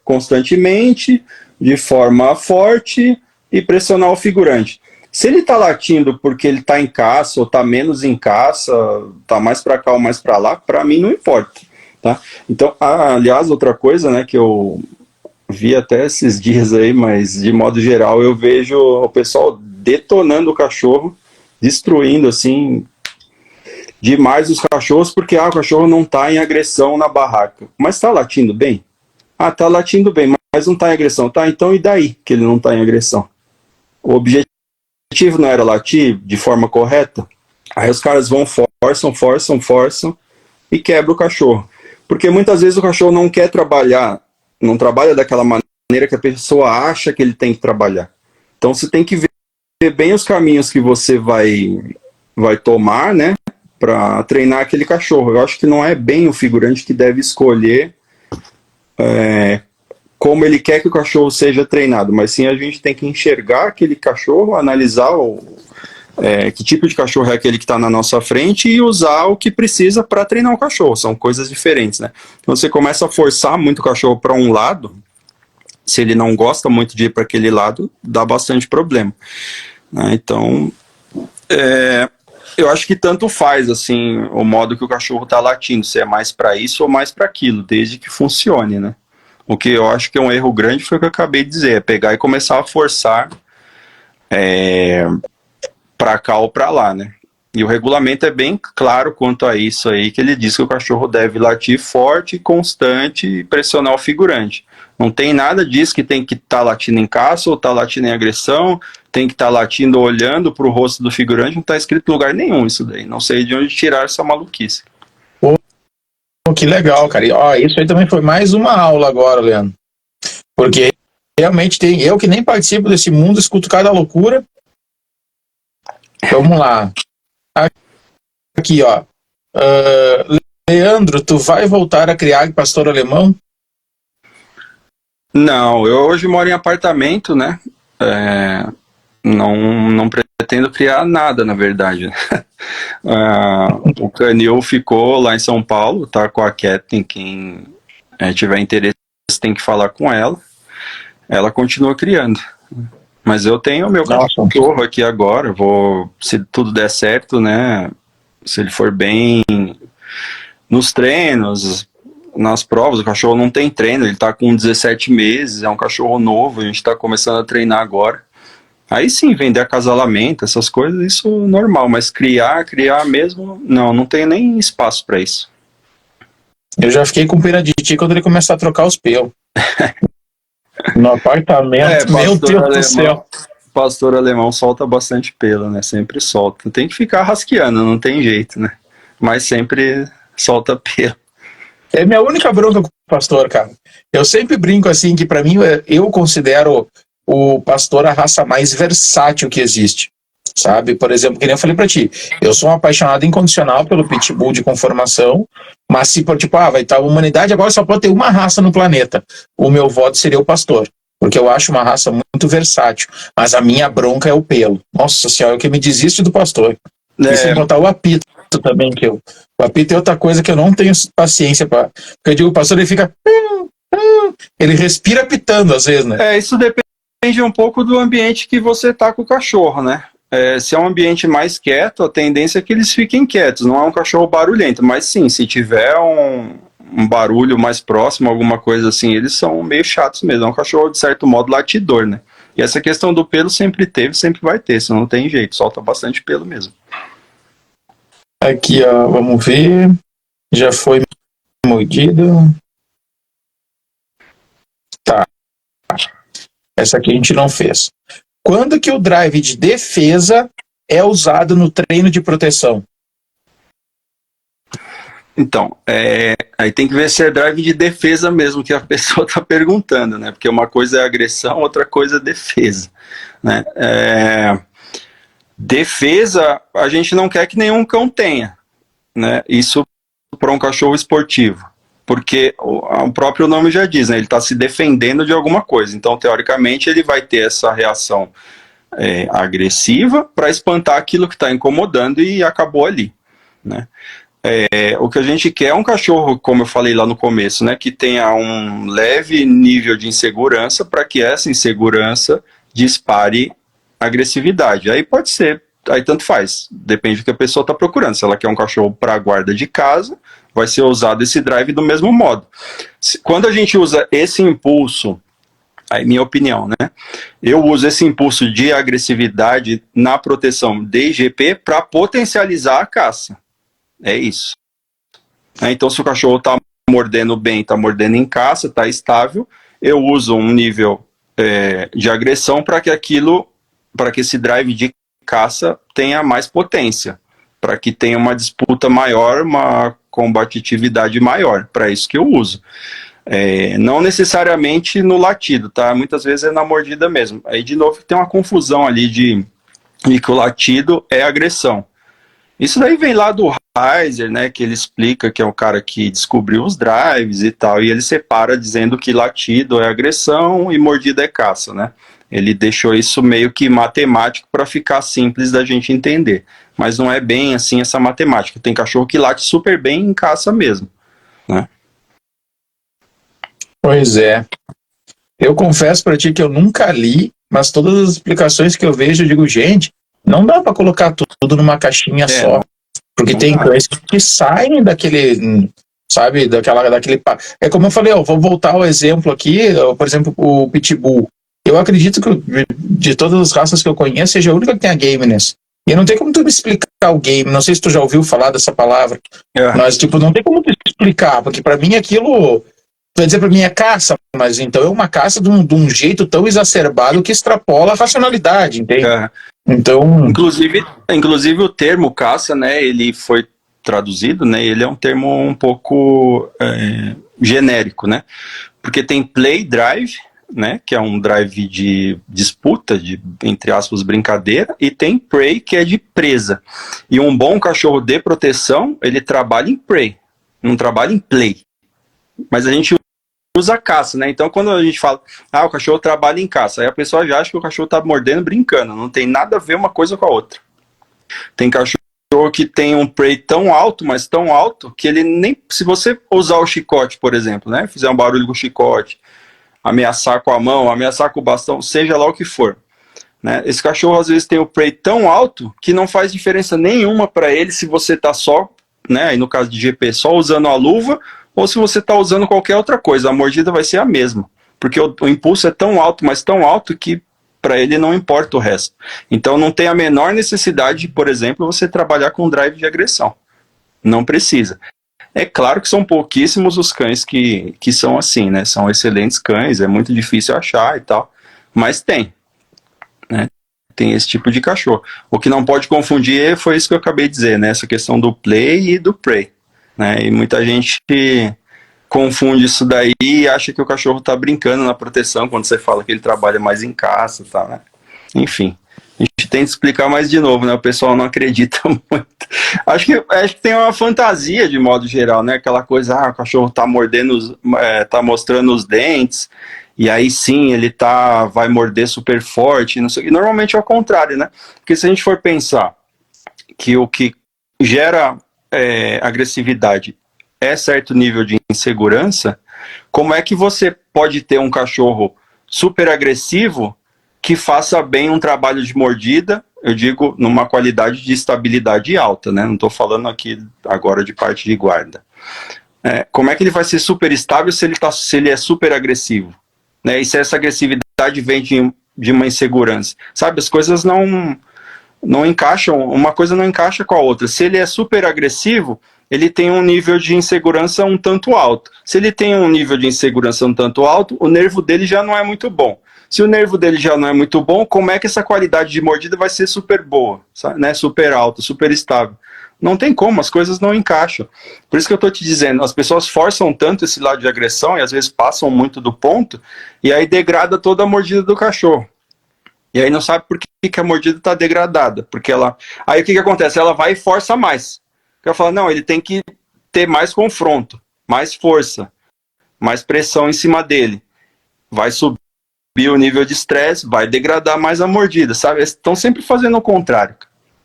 constantemente, de forma forte, e pressionar o figurante. Se ele está latindo porque ele está em caça, ou está menos em caça, está mais para cá ou mais para lá, para mim não importa. Tá? Então, aliás, outra coisa, né, que eu vi até esses dias aí, mas de modo geral eu vejo o pessoal detonando o cachorro, destruindo assim demais os cachorros, porque o cachorro não está em agressão na barraca. Mas está latindo bem? Está latindo bem, mas não está em agressão. Tá, então e daí que ele não está em agressão? O objetivo não era latir de forma correta? Aí os caras vão, forçam e quebra o cachorro. Porque muitas vezes o cachorro não quer trabalhar, não trabalha daquela maneira que a pessoa acha que ele tem que trabalhar. Então você tem que ver bem os caminhos que você vai tomar, né, para treinar aquele cachorro. Eu acho que não é bem o figurante que deve escolher como ele quer que o cachorro seja treinado, mas sim a gente tem que enxergar aquele cachorro, analisar que tipo de cachorro é aquele que está na nossa frente e usar o que precisa para treinar o cachorro. São coisas diferentes, né? Então você começa a forçar muito o cachorro para um lado, se ele não gosta muito de ir para aquele lado, dá bastante problema, né? Então, eu acho que tanto faz, assim, o modo que o cachorro está latindo, se é mais para isso ou mais para aquilo, desde que funcione, né? O que eu acho que é um erro grande foi o que eu acabei de dizer, é pegar e começar a forçar para cá ou para lá, né? E o regulamento é bem claro quanto a isso aí, que ele diz que o cachorro deve latir forte, constante e pressionar o figurante. Não tem nada disso que tem que estar latindo em caça ou estar latindo em agressão, tem que estar latindo olhando para o rosto do figurante, não está escrito em lugar nenhum isso daí. Não sei de onde tirar essa maluquice. Pô, que legal, cara. E, ó, isso aí também foi mais uma aula agora, Leandro. Porque realmente tem eu que nem participo desse mundo, escuto cada loucura. Vamos lá. Aqui, ó. Leandro, tu vai voltar a criar pastor alemão? Não, eu hoje moro em apartamento, né? Não pretendo criar nada, na verdade. O Canil ficou lá em São Paulo, tá com a Kathleen, quem tiver interesse tem que falar com ela. Ela continua criando. Mas eu tenho o meu cachorro aqui agora, se tudo der certo, né? Se ele for bem nos treinos, nas provas, o cachorro não tem treino, ele tá com 17 meses, é um cachorro novo, a gente tá começando a treinar agora. Aí sim, vender acasalamento, essas coisas, isso é normal, mas criar mesmo, não tem nem espaço para isso. Eu já fiquei com pena de ti quando ele começar a trocar os pelos. No apartamento, meu Deus do céu. Pastor alemão solta bastante pelo, né? Sempre solta. Tem que ficar rasqueando, não tem jeito, né? Mas sempre solta pelo. É minha única bronca com o pastor, cara. Eu sempre brinco assim que pra mim eu considero o pastor a raça mais versátil que existe. Sabe? Por exemplo, que nem eu falei pra ti, eu sou um apaixonado incondicional pelo pitbull de conformação, mas se por tipo, vai estar a humanidade agora só pode ter uma raça no planeta, o meu voto seria o pastor, porque eu acho uma raça muito versátil, mas a minha bronca é o pelo. Nossa senhora, eu que me desiste do pastor. E sem botar o apito também, o apito é outra coisa que eu não tenho paciência para, porque eu digo, o pastor ele fica ele respira apitando às vezes, né? Isso depende um pouco do ambiente que você tá com o cachorro, né? Se é um ambiente mais quieto, a tendência é que eles fiquem quietos. Não é um cachorro barulhento, mas sim, se tiver um barulho mais próximo, alguma coisa assim, eles são meio chatos mesmo. É um cachorro, de certo modo, latidor, né? E essa questão do pelo sempre teve, sempre vai ter, senão não tem jeito, solta bastante pelo mesmo. Aqui, ó, vamos ver. Já foi mordido. Tá. Essa aqui a gente não fez. Quando que o drive de defesa é usado no treino de proteção? Então, aí tem que ver se é drive de defesa mesmo que a pessoa está perguntando, né? Porque uma coisa é agressão, outra coisa é defesa, né? Defesa, a gente não quer que nenhum cão tenha, né? Isso para um cachorro esportivo, porque o próprio nome já diz, né? Ele está se defendendo de alguma coisa. Então, teoricamente, ele vai ter essa reação agressiva para espantar aquilo que está incomodando e acabou ali, né? O que a gente quer é um cachorro, como eu falei lá no começo, né, que tenha um leve nível de insegurança para que essa insegurança dispare agressividade. Aí pode ser, aí tanto faz, depende do que a pessoa está procurando. Se ela quer um cachorro para guarda de casa, vai ser usado esse drive do mesmo modo. Quando a gente usa esse impulso, aí minha opinião, né, eu uso esse impulso de agressividade na proteção de IGP para potencializar a caça. É isso. Então, se o cachorro está mordendo bem, está mordendo em caça, está estável, eu uso um nível de agressão para que esse drive de caça tenha mais potência, para que tenha uma disputa maior, uma combatividade maior, para isso que eu uso. Não necessariamente no latido, tá? Muitas vezes é na mordida mesmo. Aí, de novo, tem uma confusão ali de que o latido é agressão. Isso daí vem lá do Heiser, né, que ele explica que é o cara que descobriu os drives e tal, e ele separa dizendo que latido é agressão e mordida é caça, né? Ele deixou isso meio que matemático para ficar simples da gente entender. Mas não é bem assim essa matemática. Tem cachorro que late super bem em caça mesmo, né? Pois é. Eu confesso para ti que eu nunca li, mas todas as explicações que eu vejo, eu digo, gente, não dá para colocar tudo numa caixinha só. Porque tem cães que saem daquele, sabe, daquele... É como eu falei, vou voltar ao exemplo aqui, por exemplo, o Pitbull. Eu acredito que de todas as raças que eu conheço, seja a única que tem a gameness. E não tem como tu me explicar o game, não sei se tu já ouviu falar dessa palavra, mas tipo, não tem como tu explicar, porque para mim aquilo... Vai dizer para mim é caça, mas então é uma caça de um jeito tão exacerbado que extrapola a racionalidade, entende? Então, inclusive o termo caça, né, ele foi traduzido, né, ele é um termo um pouco genérico, né, porque tem play drive, né, que é um drive de disputa, de, entre aspas, brincadeira, e tem prey, que é de presa. E um bom cachorro de proteção, ele trabalha em prey, não trabalha em play. Mas a gente usa caça, né? Então, quando a gente fala, o cachorro trabalha em caça, aí a pessoa já acha que o cachorro tá mordendo brincando. Não tem nada a ver uma coisa com a outra. Tem cachorro que tem um prey tão alto, mas tão alto, que ele nem... Se você usar o chicote, por exemplo, né? Fizer um barulho com o chicote, ameaçar com a mão, ameaçar com o bastão, seja lá o que for, né? Esse cachorro, às vezes, tem o prey tão alto que não faz diferença nenhuma para ele se você tá só, né? Aí no caso de GP, só usando a luva, ou se você está usando qualquer outra coisa, a mordida vai ser a mesma, porque o impulso é tão alto, mas tão alto que para ele não importa o resto. Então não tem a menor necessidade de, por exemplo, você trabalhar com drive de agressão. Não precisa. É claro que são pouquíssimos os cães que são assim, né? São excelentes cães, é muito difícil achar e tal, mas tem, né? Tem esse tipo de cachorro. O que não pode confundir foi isso que eu acabei de dizer, né? Essa questão do play e do prey. Né, e muita gente confunde isso daí e acha que o cachorro está brincando na proteção quando você fala que ele trabalha mais em caça e tal, né? Enfim, a gente tem que explicar mais de novo, né? O pessoal não acredita muito. Acho que tem uma fantasia de modo geral, né? Aquela coisa, o cachorro tá mordendo, tá mostrando os dentes, e aí sim ele vai morder super forte, não sei. E normalmente é o contrário, né? Porque se a gente for pensar que o que gera agressividade é certo nível de insegurança, como é que você pode ter um cachorro super agressivo que faça bem um trabalho de mordida, eu digo, numa qualidade de estabilidade alta, né? Não estou falando aqui agora de parte de guarda. Como é que ele vai ser super estável se ele é super agressivo? Né? E se essa agressividade vem de uma insegurança? Sabe, as coisas não encaixam, uma coisa não encaixa com a outra. Se ele é super agressivo, ele tem um nível de insegurança um tanto alto. Se ele tem um nível de insegurança um tanto alto, o nervo dele já não é muito bom. Se o nervo dele já não é muito bom, como é que essa qualidade de mordida vai ser super boa, sabe? Né? Super alta, super estável? Não tem como, as coisas não encaixam. Por isso que eu estou te dizendo, as pessoas forçam tanto esse lado de agressão e às vezes passam muito do ponto, e aí degrada toda a mordida do cachorro. E aí não sabe por que a mordida está degradada. Porque ela... Aí o que acontece? Ela vai e força mais. Ela fala, não, ele tem que ter mais confronto, mais força, mais pressão em cima dele. Vai subir o nível de estresse, vai degradar mais a mordida, sabe? Estão sempre fazendo o contrário.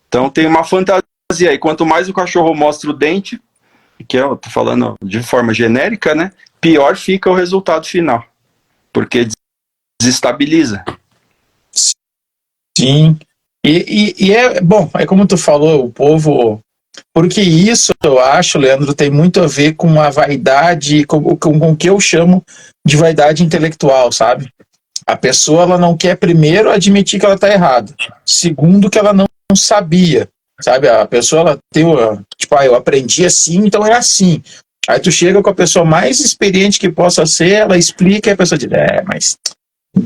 Então tem uma fantasia aí. Quanto mais o cachorro mostra o dente, que eu tô falando de forma genérica, né? Pior fica o resultado final. Porque desestabiliza. Sim, e é bom, é como tu falou, o povo, porque isso eu acho, Leandro, tem muito a ver com a vaidade, com o que eu chamo de vaidade intelectual, sabe? A pessoa, ela não quer primeiro admitir que ela está errada, segundo que ela não sabia, sabe? A pessoa, ela tem, tipo, eu aprendi assim, então é assim. Aí tu chega com a pessoa mais experiente que possa ser, ela explica e a pessoa diz, mas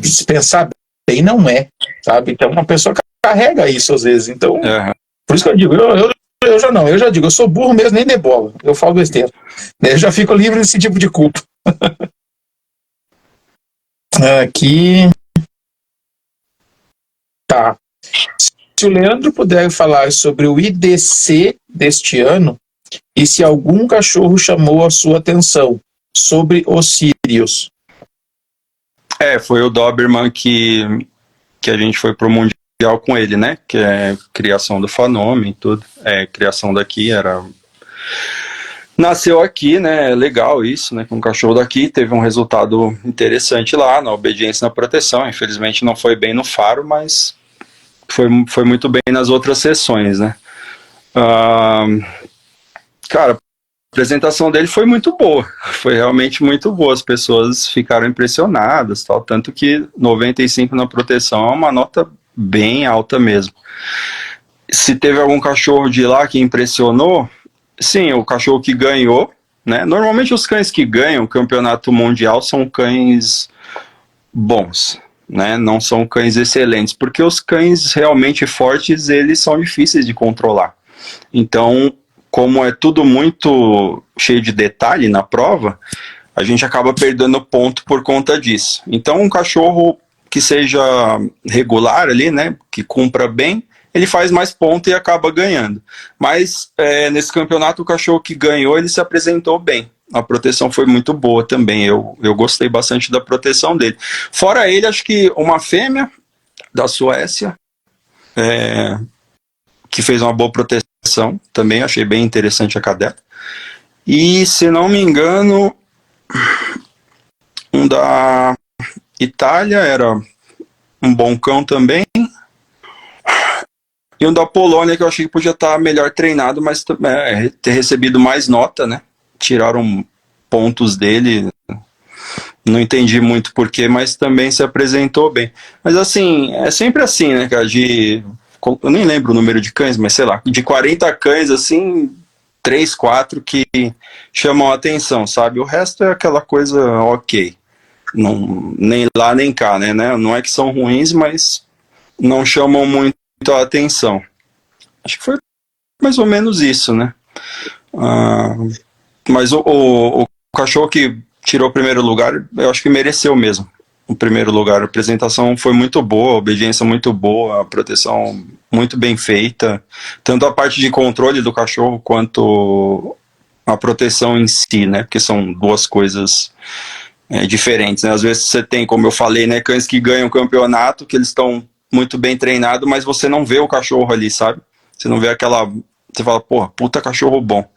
se pensar bem, não é, sabe? Então uma pessoa carrega isso às vezes. Então, por isso que eu digo, eu eu já não, eu já digo, eu sou burro mesmo, nem de bola, eu falo besteira. Eu já fico livre desse tipo de culpa. Aqui. Tá. Se o Leandro puder falar sobre o IDC deste ano e se algum cachorro chamou a sua atenção sobre os Sirius. Foi o Doberman que a gente foi pro Mundial com ele, né? Que é criação do Fanome e tudo. Criação daqui, nasceu aqui, né? Legal isso, né? Que um cachorro daqui teve um resultado interessante lá, na obediência e na proteção. Infelizmente não foi bem no faro, mas foi muito bem nas outras sessões, né? Cara, a apresentação dele foi muito boa, foi realmente muito boa, as pessoas ficaram impressionadas, tal, tanto que 95 na proteção é uma nota bem alta mesmo. Se teve algum cachorro de lá que impressionou, sim, o cachorro que ganhou, né? Normalmente os cães que ganham o campeonato mundial são cães bons, né? Não são cães excelentes, porque os cães realmente fortes, eles são difíceis de controlar. Então, como é tudo muito cheio de detalhe na prova, a gente acaba perdendo ponto por conta disso. Então, um cachorro que seja regular ali, né, que cumpra bem, ele faz mais ponto e acaba ganhando. Mas nesse campeonato, o cachorro que ganhou, ele se apresentou bem. A proteção foi muito boa também. Eu gostei bastante da proteção dele. Fora ele, acho que uma fêmea da Suécia, que fez uma boa proteção, também achei bem interessante a cadela. E, se não me engano, um da Itália era um bom cão também. E um da Polônia, que eu achei que podia estar melhor treinado, mas ter recebido mais nota, né? Tiraram pontos dele, não entendi muito porquê, mas também se apresentou bem. Mas assim, é sempre assim, né, cara? Eu nem lembro o número de cães, mas sei lá, de 40 cães, assim, 3, 4 que chamam a atenção, sabe? O resto é aquela coisa ok. Não, nem lá nem cá, né? Não é que são ruins, mas não chamam muito a atenção. Acho que foi mais ou menos isso, né? Mas o cachorro que tirou o primeiro lugar, eu acho que mereceu mesmo o primeiro lugar. A apresentação foi muito boa, a obediência muito boa, a proteção muito bem feita, tanto a parte de controle do cachorro quanto a proteção em si, né? Porque são duas coisas diferentes, né? Às vezes você tem, como eu falei, né, cães que ganham o campeonato, que eles estão muito bem treinados, mas você não vê o cachorro ali, sabe? Você não vê aquela... Você fala, porra, puta cachorro bom.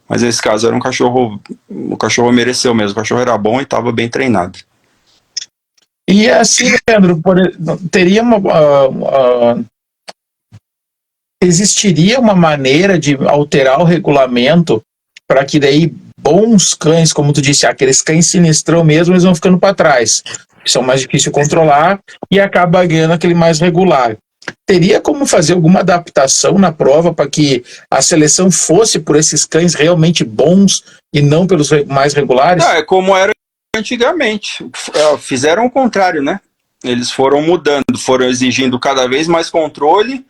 Mas nesse caso era um cachorro... O cachorro mereceu mesmo, o cachorro era bom e estava bem treinado. E assim, Leandro, teria existiria uma maneira de alterar o regulamento para que daí bons cães, como tu disse, aqueles cães sinistrão mesmo, eles vão ficando para trás, que são mais difíceis de controlar, e acaba ganhando aquele mais regular. Teria como fazer alguma adaptação na prova para que a seleção fosse por esses cães realmente bons e não pelos mais regulares? É como era antigamente. Fizeram o contrário, né? Eles foram mudando, foram exigindo cada vez mais controle,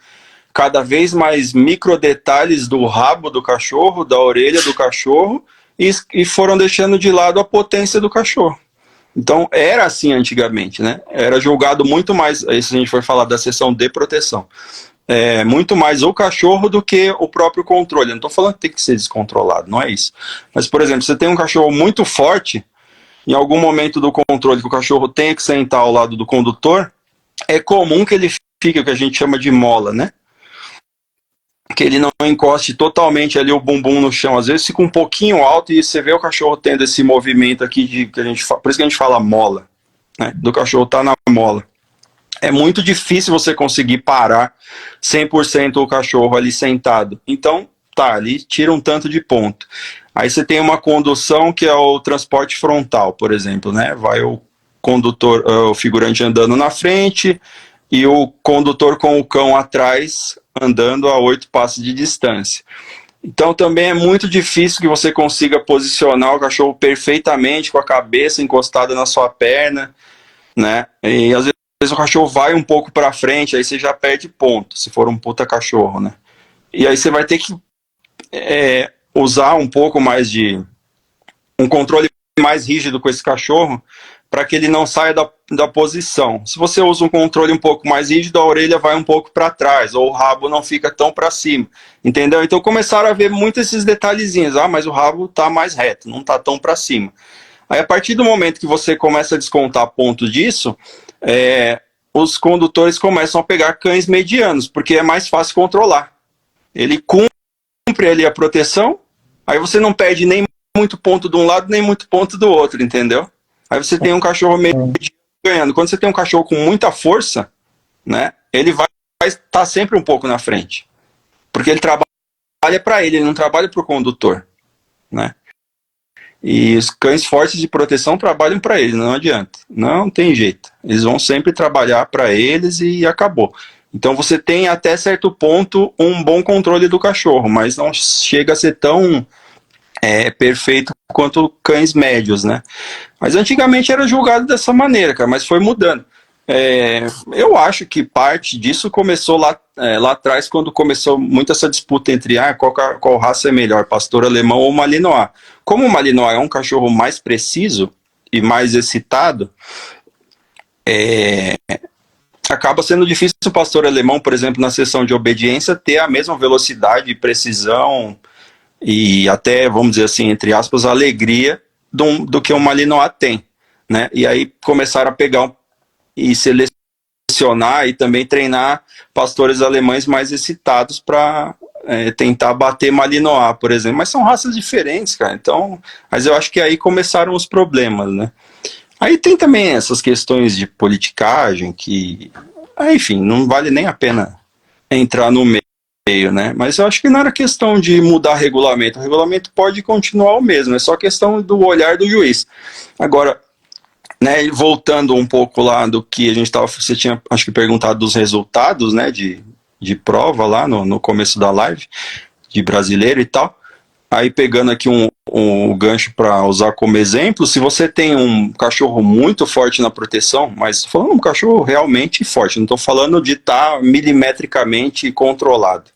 cada vez mais micro detalhes do rabo do cachorro, da orelha do cachorro, e foram deixando de lado a potência do cachorro. Então era assim antigamente, né? Era julgado muito mais, isso a gente foi falar da seção de proteção, muito mais o cachorro do que o próprio controle. Eu não estou falando que tem que ser descontrolado, não é isso. Mas, por exemplo, você tem um cachorro muito forte, em algum momento do controle que o cachorro tenha que sentar ao lado do condutor, é comum que ele fique o que a gente chama de mola, né? Que ele não encoste totalmente ali o bumbum no chão. Às vezes fica um pouquinho alto e você vê o cachorro tendo esse movimento aqui, por isso que a gente fala mola, né? Do cachorro tá na mola. É muito difícil você conseguir parar 100% o cachorro ali sentado. Então, tá, ali tira um tanto de ponto. Aí você tem uma condução que é o transporte frontal, por exemplo, né? Vai o condutor, o figurante andando na frente e o condutor com o cão atrás andando a 8 passos de distância. Então também é muito difícil que você consiga posicionar o cachorro perfeitamente com a cabeça encostada na sua perna, né? E às vezes o cachorro vai um pouco para frente, aí você já perde ponto, se for um puta cachorro, né? E aí você vai ter que usar um pouco mais de um controle mais rígido com esse cachorro, para que ele não saia da posição. Se você usa um controle um pouco mais rígido, a orelha vai um pouco para trás, ou o rabo não fica tão para cima, entendeu? Então começaram a ver muito esses detalhezinhos, mas o rabo está mais reto, não está tão para cima. Aí a partir do momento que você começa a descontar ponto disso, os condutores começam a pegar cães medianos, porque é mais fácil controlar. Ele cumpre ali a proteção, aí você não perde nem muito ponto de um lado, nem muito ponto do outro, entendeu? Aí você tem um cachorro meio ganhando. Quando você tem um cachorro com muita força, né, ele vai estar sempre um pouco na frente. Porque ele trabalha para ele não trabalha para o condutor, né? E os cães fortes de proteção trabalham para ele, não adianta. Não tem jeito. Eles vão sempre trabalhar para eles e acabou. Então você tem até certo ponto um bom controle do cachorro, mas não chega a ser tão perfeito quanto cães médios, né? Mas antigamente era julgado dessa maneira, cara, mas foi mudando. Eu acho que parte disso começou lá atrás, quando começou muito essa disputa entre qual raça é melhor, pastor alemão ou malinois. Como o malinois é um cachorro mais preciso e mais excitado, acaba sendo difícil o pastor alemão, por exemplo, na sessão de obediência, ter a mesma velocidade e precisão e até, vamos dizer assim, entre aspas, alegria do que um malinois tem, né? E aí começaram a pegar e selecionar e também treinar pastores alemães mais excitados para tentar bater malinois, por exemplo. Mas são raças diferentes, cara. Então, mas eu acho que aí começaram os problemas, né? Aí tem também essas questões de politicagem que, enfim, não vale nem a pena entrar no meio, né? Mas eu acho que não era questão de mudar regulamento. O regulamento pode continuar o mesmo, é só questão do olhar do juiz. Agora, né, voltando um pouco lá do que a gente estava, você tinha, acho que, perguntado dos resultados, né, de prova lá no começo da live, de brasileiro e tal. Aí pegando aqui um gancho para usar como exemplo, se você tem um cachorro muito forte na proteção, mas falando um cachorro realmente forte, não estou falando de estar milimetricamente controlado.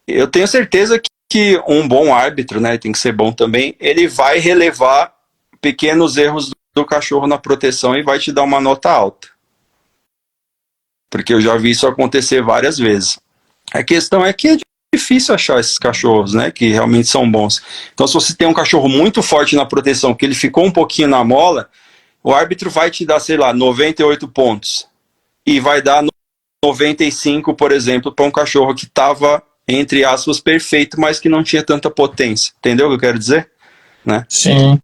Eu tenho certeza que um bom árbitro, né, tem que ser bom também, ele vai relevar pequenos erros do cachorro na proteção e vai te dar uma nota alta. Porque eu já vi isso acontecer várias vezes. A questão é que é difícil achar esses cachorros, né, que realmente são bons. Então, se você tem um cachorro muito forte na proteção, que ele ficou um pouquinho na mola, o árbitro vai te dar, sei lá, 98 pontos. E vai dar 95, por exemplo, para um cachorro que estava, entre aspas, perfeito, mas que não tinha tanta potência. Entendeu o que eu quero dizer? Né? Sim.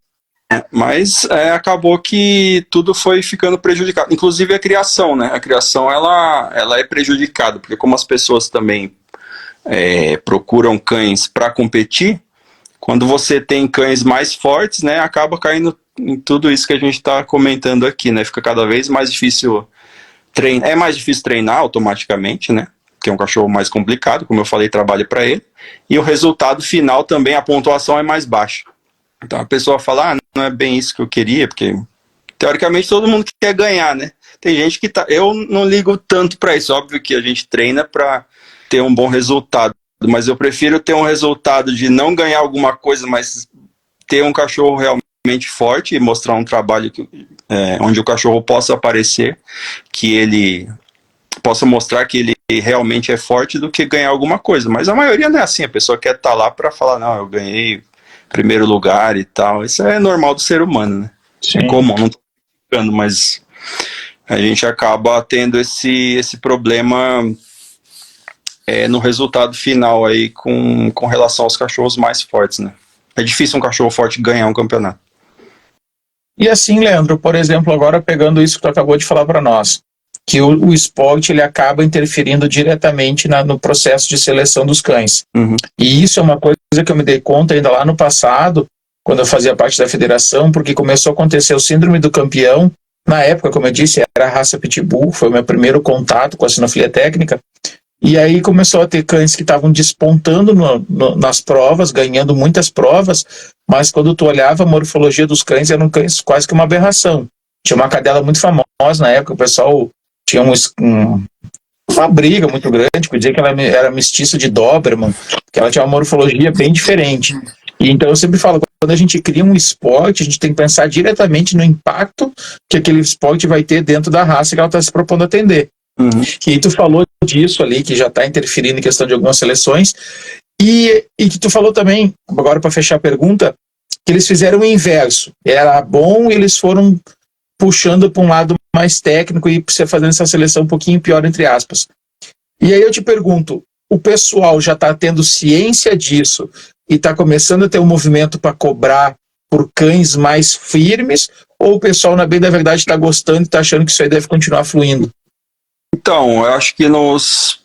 Mas acabou que tudo foi ficando prejudicado. Inclusive a criação, né? A criação, ela é prejudicada, porque como as pessoas também procuram cães para competir, quando você tem cães mais fortes, né, acaba caindo em tudo isso que a gente está comentando aqui, né? Fica cada vez mais difícil treinar. É mais difícil treinar automaticamente, né? Que é um cachorro mais complicado, como eu falei, trabalho para ele. E o resultado final também, a pontuação é mais baixa. Então a pessoa fala, não é bem isso que eu queria, porque teoricamente todo mundo quer ganhar, né? Tem gente que tá... Eu não ligo tanto para isso, óbvio que a gente treina para ter um bom resultado, mas eu prefiro ter um resultado de não ganhar alguma coisa, mas ter um cachorro realmente forte e mostrar um trabalho onde o cachorro possa aparecer, que ele possa mostrar que ele realmente é forte, do que ganhar alguma coisa. Mas a maioria não é assim, a pessoa quer estar lá para falar, não, eu ganhei primeiro lugar e tal. Isso é normal do ser humano, né? Sim. É comum, não estou explicando, mas a gente acaba tendo esse problema no resultado final aí com relação aos cachorros mais fortes, né? É difícil um cachorro forte ganhar um campeonato. E assim, Leandro, por exemplo, agora pegando isso que tu acabou de falar para nós, que o esporte ele acaba interferindo diretamente no processo de seleção dos cães. Uhum. E isso é uma coisa que eu me dei conta ainda lá no passado, quando eu fazia parte da federação, porque começou a acontecer o síndrome do campeão. Na época, como eu disse, era a raça Pitbull, foi o meu primeiro contato com a sinofilia técnica. E aí começou a ter cães que estavam despontando nas provas, ganhando muitas provas, mas quando tu olhava a morfologia dos cães, eram cães quase que uma aberração. Tinha uma cadela muito famosa na época, o pessoal tinha uma uma briga muito grande, por dizer que ela era mestiça de Doberman, que ela tinha uma morfologia bem diferente. E então eu sempre falo, quando a gente cria um esporte, a gente tem que pensar diretamente no impacto que aquele esporte vai ter dentro da raça que ela está se propondo atender. E tu falou disso ali, que já está interferindo em questão de algumas seleções, e que tu falou também, agora para fechar a pergunta, que eles fizeram o inverso. Era bom e eles foram puxando para um lado mais técnico e você fazendo essa seleção um pouquinho pior, entre aspas. E aí eu te pergunto, o pessoal já está tendo ciência disso e está começando a ter um movimento para cobrar por cães mais firmes, ou o pessoal, na bem da verdade, está gostando e está achando que isso aí deve continuar fluindo? Então, eu acho que nos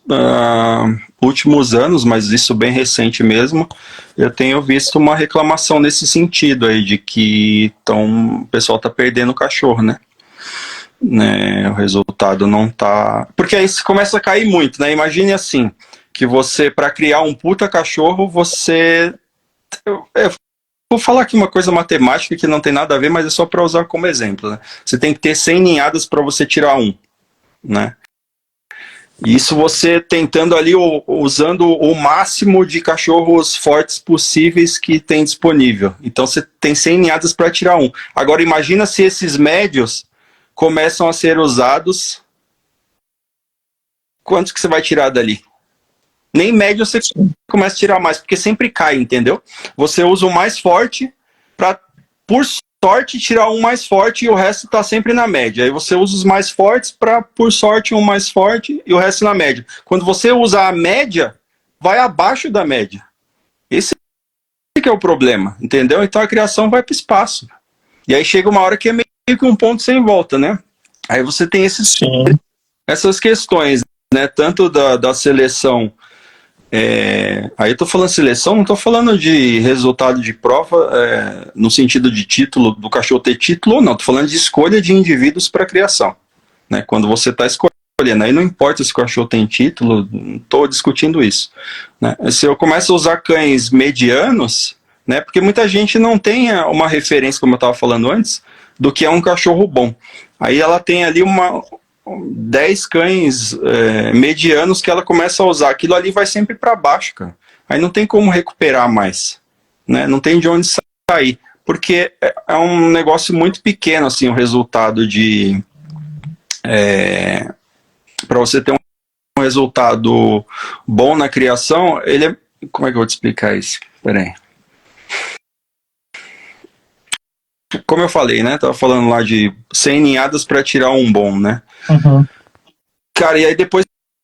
últimos anos, mas isso bem recente mesmo, eu tenho visto uma reclamação nesse sentido aí, de que o pessoal está perdendo o cachorro, né? O resultado não tá... Porque aí começa a cair muito, né? Imagine assim, que você, para criar um puta cachorro, você... Vou falar aqui uma coisa matemática que não tem nada a ver, mas é só para usar como exemplo, né? Você tem que ter 100 ninhadas para você tirar um, né? Isso você tentando ali, usando o máximo de cachorros fortes possíveis que tem disponível. Então você tem 100 ninhadas para tirar um. Agora imagina se esses médios começam a ser usados. Quantos que você vai tirar dali? Nem médio você começa a tirar mais, porque sempre cai, entendeu? Você usa o mais forte para, por sorte, tirar um mais forte e o resto está sempre na média. Aí você usa os mais fortes para, por sorte, um mais forte e o resto na média. Quando você usa a média, vai abaixo da média. Esse que é o problema, entendeu? Então a criação vai para o espaço. E aí chega uma hora que é meio que um ponto sem volta, né? Aí você tem essas questões, né? Tanto da seleção... aí eu tô falando seleção, não tô falando de resultado de prova no sentido de título, do cachorro ter título ou não, tô falando de escolha de indivíduos para criação, né? Quando você está escolhendo, aí não importa se o cachorro tem título, não tô discutindo isso, né? Se eu começo a usar cães medianos, né? Porque muita gente não tem uma referência, como eu estava falando antes, do que é um cachorro bom. Aí ela tem ali 10 cães medianos que ela começa a usar. Aquilo ali vai sempre para baixo, cara. Aí não tem como recuperar mais, né? Não tem de onde sair. Porque é um negócio muito pequeno, assim, o resultado de... para você ter um resultado bom na criação, ele é... Como é que eu vou te explicar isso? Peraí. Como eu falei, né? Tava falando lá de 100 ninhadas para tirar um bom, né? Uhum. Cara, e aí depois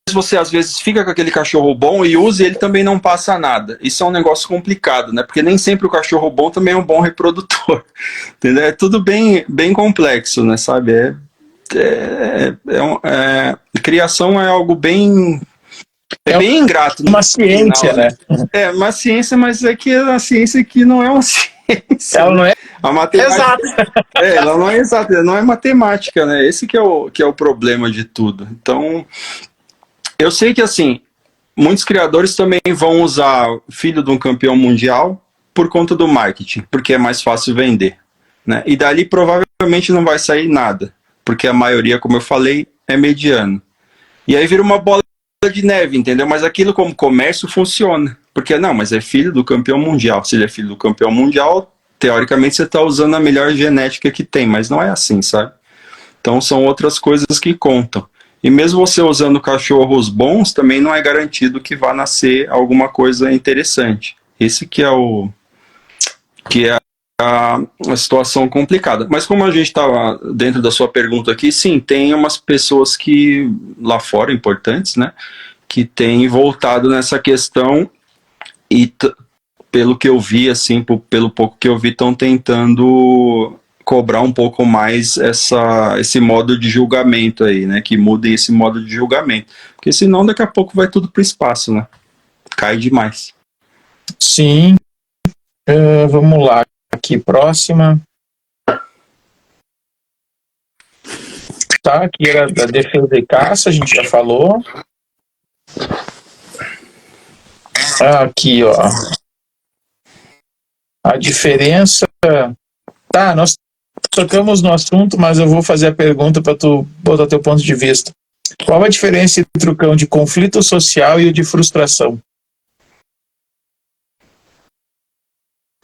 você às vezes fica com aquele cachorro bom e usa e ele também não passa nada. Isso é um negócio complicado, né? Porque nem sempre o cachorro bom também é um bom reprodutor. Entendeu? É tudo bem, bem complexo, né? Sabe? Criação é algo bem... bem ingrato. Uma ciência, final, né? É uma ciência, mas é que a ciência aqui não é uma ciência. Ela não é a matemática, exata. ela não é exata, não é matemática, né? Esse que é o problema de tudo. Então, eu sei que, assim, muitos criadores também vão usar filho de um campeão mundial por conta do marketing, porque é mais fácil vender, né? E dali provavelmente não vai sair nada, porque a maioria, como eu falei, é mediano. E aí vira uma bola de neve, entendeu? Mas aquilo como comércio funciona. Porque, não, mas é filho do campeão mundial. Se ele é filho do campeão mundial, teoricamente você está usando a melhor genética que tem, mas não é assim, sabe? Então são outras coisas que contam. E mesmo você usando cachorros bons, também não é garantido que vá nascer alguma coisa interessante. Esse que é a situação complicada. Mas como a gente estava dentro da sua pergunta aqui, sim, tem umas pessoas que lá fora, importantes, né, que têm voltado nessa questão e pelo que eu vi, assim, pelo pouco que eu vi, estão tentando cobrar um pouco mais esse modo de julgamento aí, né, que mudem esse modo de julgamento, porque senão daqui a pouco vai tudo para o espaço, né, cai demais. Sim. Vamos lá. Aqui, próxima. Tá, aqui era da defesa e caça, a gente já falou. Aqui, ó. A diferença... Tá, nós tocamos no assunto, mas eu vou fazer a pergunta para tu botar teu ponto de vista. Qual a diferença entre o cão de conflito social e o de frustração?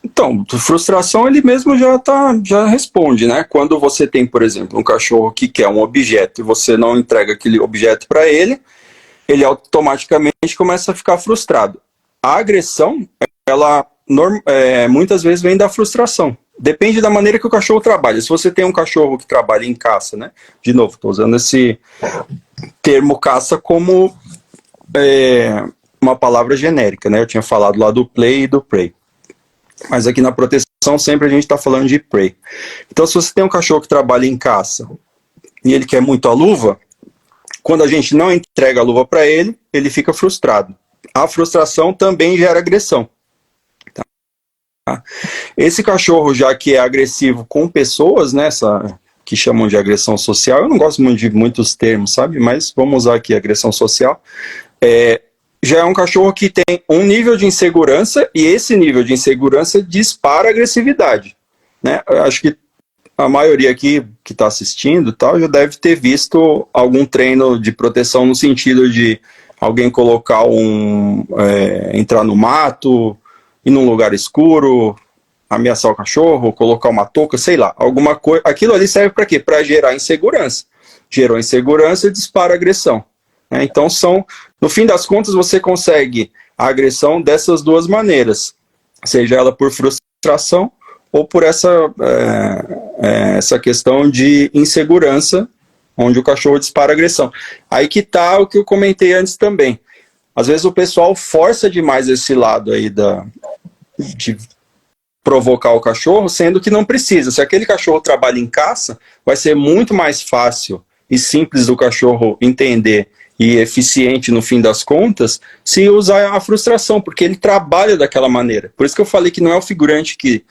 Então, frustração ele mesmo já responde, né? Quando você tem, por exemplo, um cachorro que quer um objeto e você não entrega aquele objeto para ele automaticamente começa a ficar frustrado. A agressão, ela muitas vezes vem da frustração. Depende da maneira que o cachorro trabalha. Se você tem um cachorro que trabalha em caça, né? De novo, estou usando esse termo caça como uma palavra genérica, né? Eu tinha falado lá do play e do prey. Mas aqui na proteção sempre a gente está falando de prey. Então, se você tem um cachorro que trabalha em caça e ele quer muito a luva, quando a gente não entrega a luva para ele, ele fica frustrado. A frustração também gera agressão. Tá? Esse cachorro, já que é agressivo com pessoas, né, que chamam de agressão social, eu não gosto muito de muitos termos, sabe? Mas vamos usar aqui agressão social. Já é um cachorro que tem um nível de insegurança e esse nível de insegurança dispara a agressividade. Né? Eu acho que a maioria aqui que está assistindo tal, já deve ter visto algum treino de proteção no sentido de alguém colocar entrar no mato, ir num lugar escuro, ameaçar o cachorro, colocar uma touca, sei lá, alguma coisa. Aquilo ali serve para quê? Para gerar insegurança. Gerou insegurança e dispara a agressão. Então no fim das contas, você consegue a agressão dessas duas maneiras, seja ela por frustração ou por essa questão de insegurança, onde o cachorro dispara a agressão. Aí que está o que eu comentei antes também. Às vezes o pessoal força demais esse lado aí de provocar o cachorro, sendo que não precisa. Se aquele cachorro trabalha em caça, vai ser muito mais fácil e simples do cachorro entender e eficiente no fim das contas, se usar a frustração, porque ele trabalha daquela maneira. Por isso que eu falei que não é o figurante que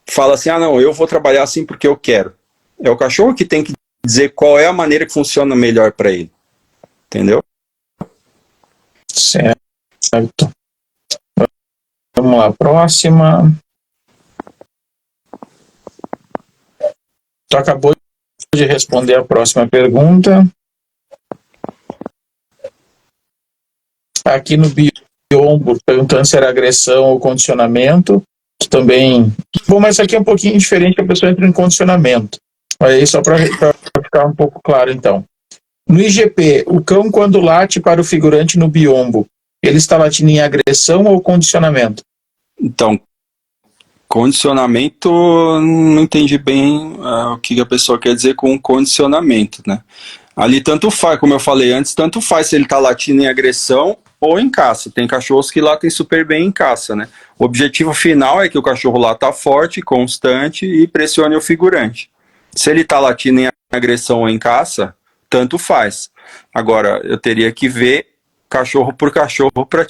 fala assim, não, eu vou trabalhar assim porque eu quero. É o cachorro que tem que dizer qual é a maneira que funciona melhor para ele. Entendeu? Certo. Vamos lá, próxima. Tu acabou de responder a próxima pergunta. Aqui no biombo, perguntando se era agressão ou condicionamento. Também. Bom, mas isso aqui é um pouquinho diferente, que a pessoa entra em condicionamento. Mas aí só para ficar um pouco claro, então. No IGP, o cão, quando late para o figurante no biombo, ele está latindo em agressão ou condicionamento? Então, condicionamento, não entendi bem o que a pessoa quer dizer com condicionamento, né? Ali tanto faz, como eu falei antes, tanto faz se ele está latindo em agressão ou em caça. Tem cachorros que latem super bem em caça, né? O objetivo final é que o cachorro lata forte, constante e pressione o figurante. Se ele está latindo em agressão ou em caça, tanto faz. Agora, eu teria que ver cachorro por cachorro para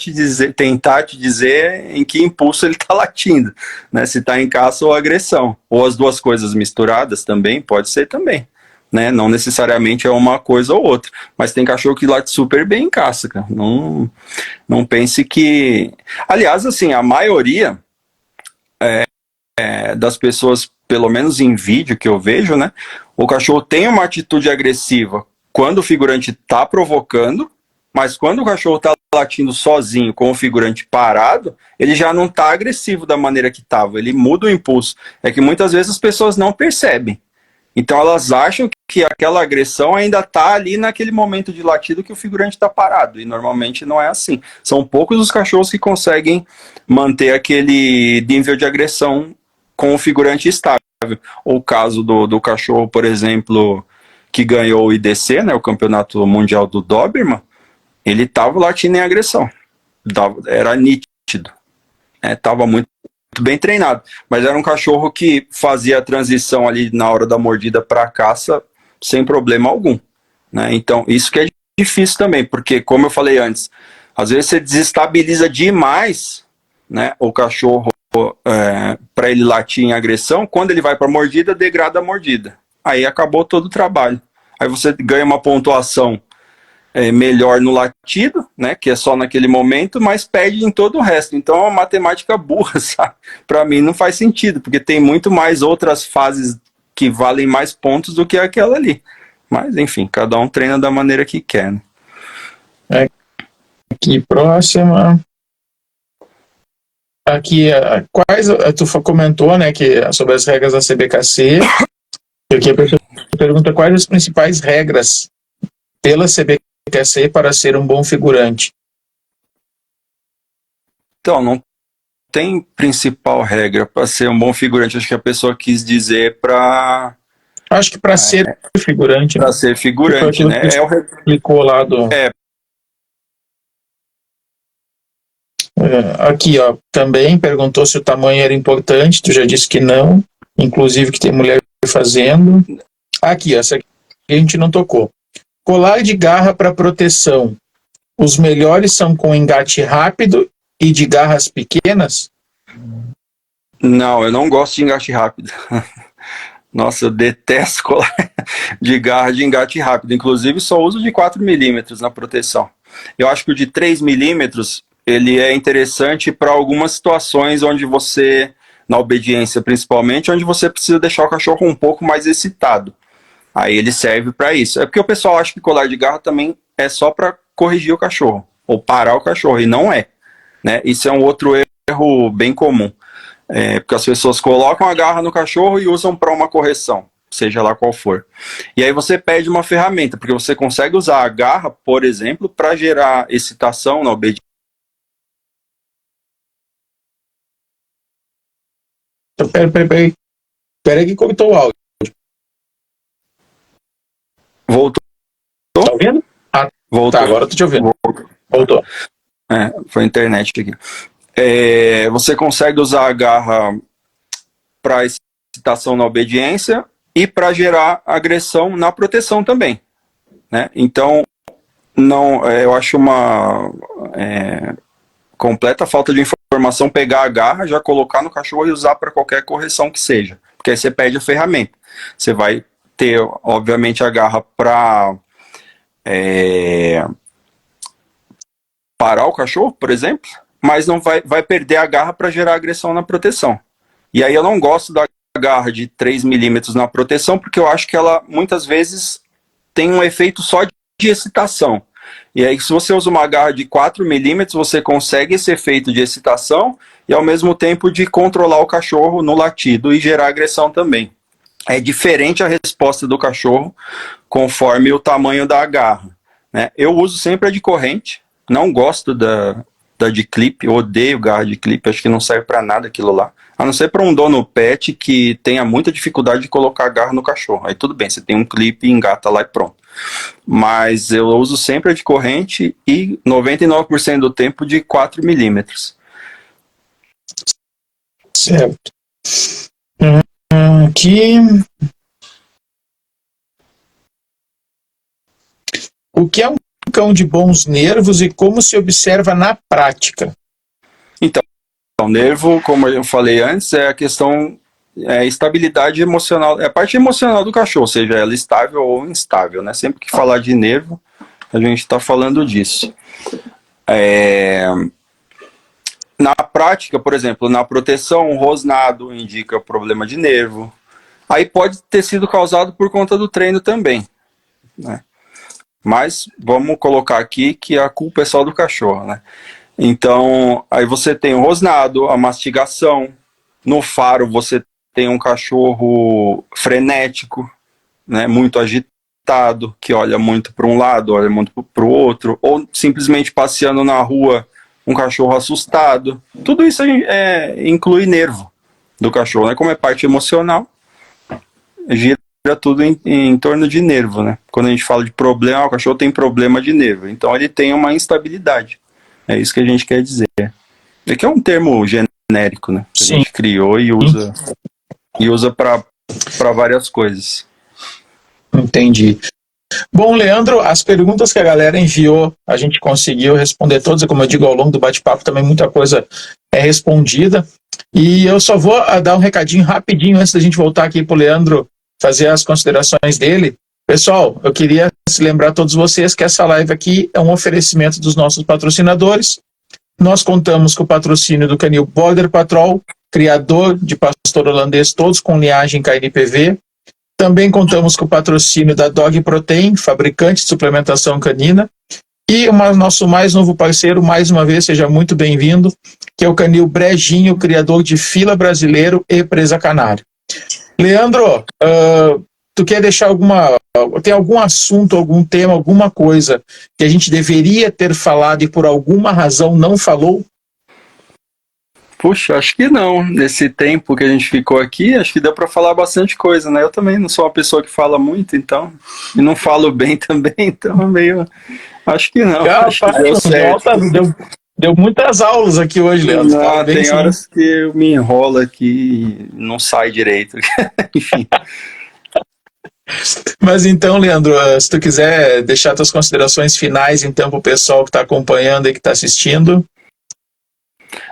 tentar te dizer em que impulso ele está latindo, né? Se está em caça ou agressão. Ou as duas coisas misturadas também, pode ser também. Né? Não necessariamente é uma coisa ou outra, mas tem cachorro que late super bem em caça, cara. Não pense que... Aliás, assim, a maioria das pessoas, pelo menos em vídeo que eu vejo, né? O cachorro tem uma atitude agressiva quando o figurante está provocando, mas quando o cachorro está latindo sozinho com o figurante parado, ele já não está agressivo da maneira que estava, ele muda o impulso. É que muitas vezes as pessoas não percebem. Então elas acham que aquela agressão ainda está ali naquele momento de latido que o figurante está parado, e normalmente não é assim. São poucos os cachorros que conseguem manter aquele nível de agressão com o figurante estável. O caso do cachorro, por exemplo, que ganhou o IDC, né, o Campeonato Mundial do Doberman, ele estava latindo em agressão. Era nítido. Estava muito bem treinado, mas era um cachorro que fazia a transição ali na hora da mordida para a caça sem problema algum, né? Então isso que é difícil também, porque como eu falei antes, às vezes você desestabiliza demais, né, o cachorro para ele latir em agressão, quando ele vai para a mordida, degrada a mordida, aí acabou todo o trabalho, aí você ganha uma pontuação melhor no latido, né, que é só naquele momento, mas perde em todo o resto. Então é uma matemática burra, sabe? Para mim não faz sentido, porque tem muito mais outras fases que valem mais pontos do que aquela ali. Mas, enfim, cada um treina da maneira que quer, né? Aqui, próxima. Aqui, quais, tu comentou, né, sobre as regras da CBKC. Aqui a pessoa pergunta quais as principais regras pela CBKC para ser um bom figurante. Então, não tem principal regra para ser um bom figurante. Acho que a pessoa quis dizer para... Acho que para ser figurante. Para ser figurante, né? Explicou lá do... Aqui, ó, também perguntou se o tamanho era importante, tu já disse que não, inclusive que tem mulher fazendo. Aqui, essa aqui a gente não tocou. Colar de garra para proteção. Os melhores são com engate rápido e de garras pequenas? Não, eu não gosto de engate rápido. Nossa, eu detesto colar de garra de engate rápido. Inclusive, só uso de 4 milímetros na proteção. Eu acho que o de 3 milímetros ele é interessante para algumas situações onde você, na obediência principalmente, onde você precisa deixar o cachorro um pouco mais excitado. Aí ele serve para isso. É porque o pessoal acha que colar de garra também é só para corrigir o cachorro, ou parar o cachorro, e não é, né? Isso é um outro erro bem comum. Porque as pessoas colocam a garra no cachorro e usam para uma correção, seja lá qual for. E aí você perde uma ferramenta, porque você consegue usar a garra, por exemplo, para gerar excitação na obediência. Peraí que cortou o áudio. Voltou? Tá ouvindo? Voltou. Tá, agora eu tô te ouvindo. Voltou. Foi a internet aqui. Você consegue usar a garra para excitação na obediência e para gerar agressão na proteção também, né? Então, não, eu acho uma completa falta de informação pegar a garra, já colocar no cachorro e usar para qualquer correção que seja, porque aí você perde a ferramenta. Você vai ter, obviamente, a garra para parar o cachorro, por exemplo, mas não vai perder a garra para gerar agressão na proteção. E aí eu não gosto da garra de 3 milímetros na proteção, porque eu acho que ela, muitas vezes, tem um efeito só de excitação. E aí, se você usa uma garra de 4 milímetros, você consegue esse efeito de excitação e, ao mesmo tempo, de controlar o cachorro no latido e gerar agressão também. É diferente a resposta do cachorro conforme o tamanho da garra, né? Eu uso sempre a de corrente, não gosto da de clipe, eu odeio garra de clipe, acho que não serve para nada aquilo lá. A não ser para um dono pet que tenha muita dificuldade de colocar a garra no cachorro. Aí tudo bem, você tem um clipe, engata lá e pronto. Mas eu uso sempre a de corrente e 99% do tempo de 4 milímetros. Certo. Aqui. O que é um cão de bons nervos e como se observa na prática? Então, o nervo, como eu falei antes, é a questão, estabilidade emocional, é a parte emocional do cachorro, seja ela estável ou instável, né? Sempre que falar de nervo, a gente está falando disso. Na prática, por exemplo, na proteção, um rosnado indica problema de nervo. Aí pode ter sido causado por conta do treino também, né? Mas vamos colocar aqui que a culpa é só do cachorro, né? Então, aí você tem o rosnado, a mastigação. No faro você tem um cachorro frenético, né, muito agitado, que olha muito para um lado, olha muito para o outro, ou simplesmente passeando na rua, um cachorro assustado. Tudo isso inclui nervo do cachorro, né? Como é parte emocional, gira tudo em torno de nervo, né? Quando a gente fala de problema, o cachorro tem problema de nervo, então ele tem uma instabilidade. É isso que a gente quer dizer. É que é um termo genérico, né? Que a gente criou e usa para várias coisas. Entendi. Bom, Leandro, as perguntas que a galera enviou, a gente conseguiu responder todas, e como eu digo, ao longo do bate-papo também muita coisa é respondida. E eu só vou dar um recadinho rapidinho antes da gente voltar aqui para o Leandro fazer as considerações dele. Pessoal, eu queria lembrar a todos vocês que essa live aqui é um oferecimento dos nossos patrocinadores. Nós contamos com o patrocínio do canil Border Patrol, criador de pastor holandês, todos com linhagem KNPV. Também contamos com o patrocínio da Dog Protein, fabricante de suplementação canina, e o nosso mais novo parceiro, mais uma vez, seja muito bem-vindo, que é o Canil Brejinho, criador de Fila Brasileiro e Presa Canário. Leandro, tu quer deixar tem algum assunto, algum tema, alguma coisa que a gente deveria ter falado e por alguma razão não falou? Puxa, acho que não. Nesse tempo que a gente ficou aqui, acho que deu para falar bastante coisa, né? Eu também não sou uma pessoa que fala muito, então, e não falo bem também, então meio... Acho que não. Acho que deu certo. Deu muitas aulas aqui hoje, Leandro. Não, tem horas que eu me enrolo aqui e não sai direito. Enfim. Mas então, Leandro, se tu quiser deixar tuas considerações finais, então, para o pessoal que está acompanhando e que está assistindo.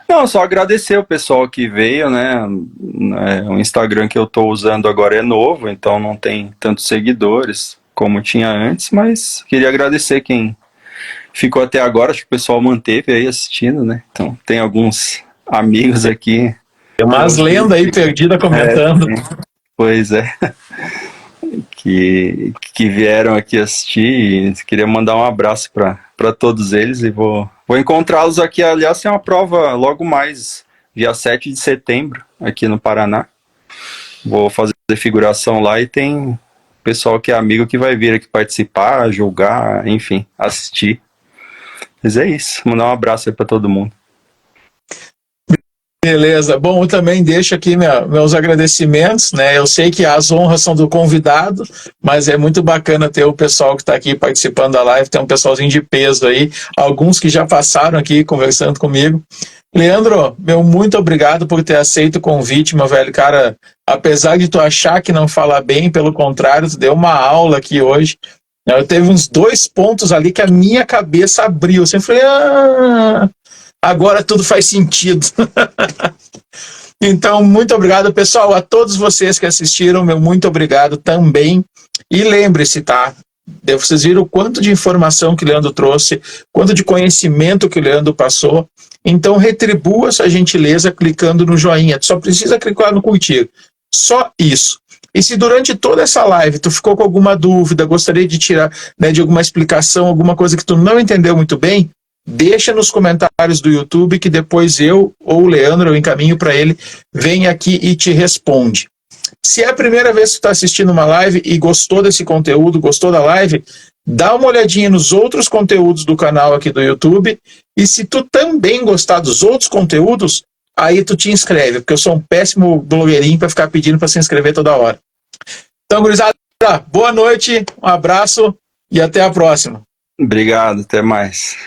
Não, só agradecer o pessoal que veio, né? O Instagram que eu estou usando agora é novo, então não tem tantos seguidores como tinha antes, mas queria agradecer quem ficou até agora, acho que o pessoal manteve aí assistindo, né? Então tem alguns amigos aqui. Tem umas lendas aí perdidas comentando. Pois é. Que vieram aqui assistir, e queria mandar um abraço para todos eles e vou encontrá-los aqui. Aliás, tem uma prova logo mais, dia 7 de setembro, aqui no Paraná. Vou fazer figuração lá e tem pessoal que é amigo que vai vir aqui participar, julgar, enfim, assistir. Mas é isso, mandar um abraço aí para todo mundo. Beleza, bom, eu também deixo aqui meus agradecimentos, né? Eu sei que as honras são do convidado, mas é muito bacana ter o pessoal que está aqui participando da live, tem um pessoalzinho de peso aí, alguns que já passaram aqui conversando comigo. Leandro, muito obrigado por ter aceito o convite, meu velho, cara, apesar de tu achar que não fala bem, pelo contrário, tu deu uma aula aqui hoje. Eu teve uns 2 pontos ali que a minha cabeça abriu, assim, eu falei, agora tudo faz sentido. Então, muito obrigado, pessoal, a todos vocês que assistiram, muito obrigado também. E lembre-se, tá? Vocês viram o quanto de informação que o Leandro trouxe, quanto de conhecimento que o Leandro passou. Então, retribua sua gentileza clicando no joinha. Tu só precisa clicar no curtir. Só isso. E se durante toda essa live tu ficou com alguma dúvida, gostaria de tirar, né, de alguma explicação, alguma coisa que tu não entendeu muito bem, deixa nos comentários do YouTube que depois eu ou o Leandro, eu encaminho para ele, vem aqui e te responde. Se é a primeira vez que tu está assistindo uma live e gostou desse conteúdo, gostou da live, dá uma olhadinha nos outros conteúdos do canal aqui do YouTube, e se tu também gostar dos outros conteúdos, aí tu te inscreve, porque eu sou um péssimo blogueirinho para ficar pedindo para se inscrever toda hora. Então, gurizada, boa noite, um abraço e até a próxima. Obrigado, até mais.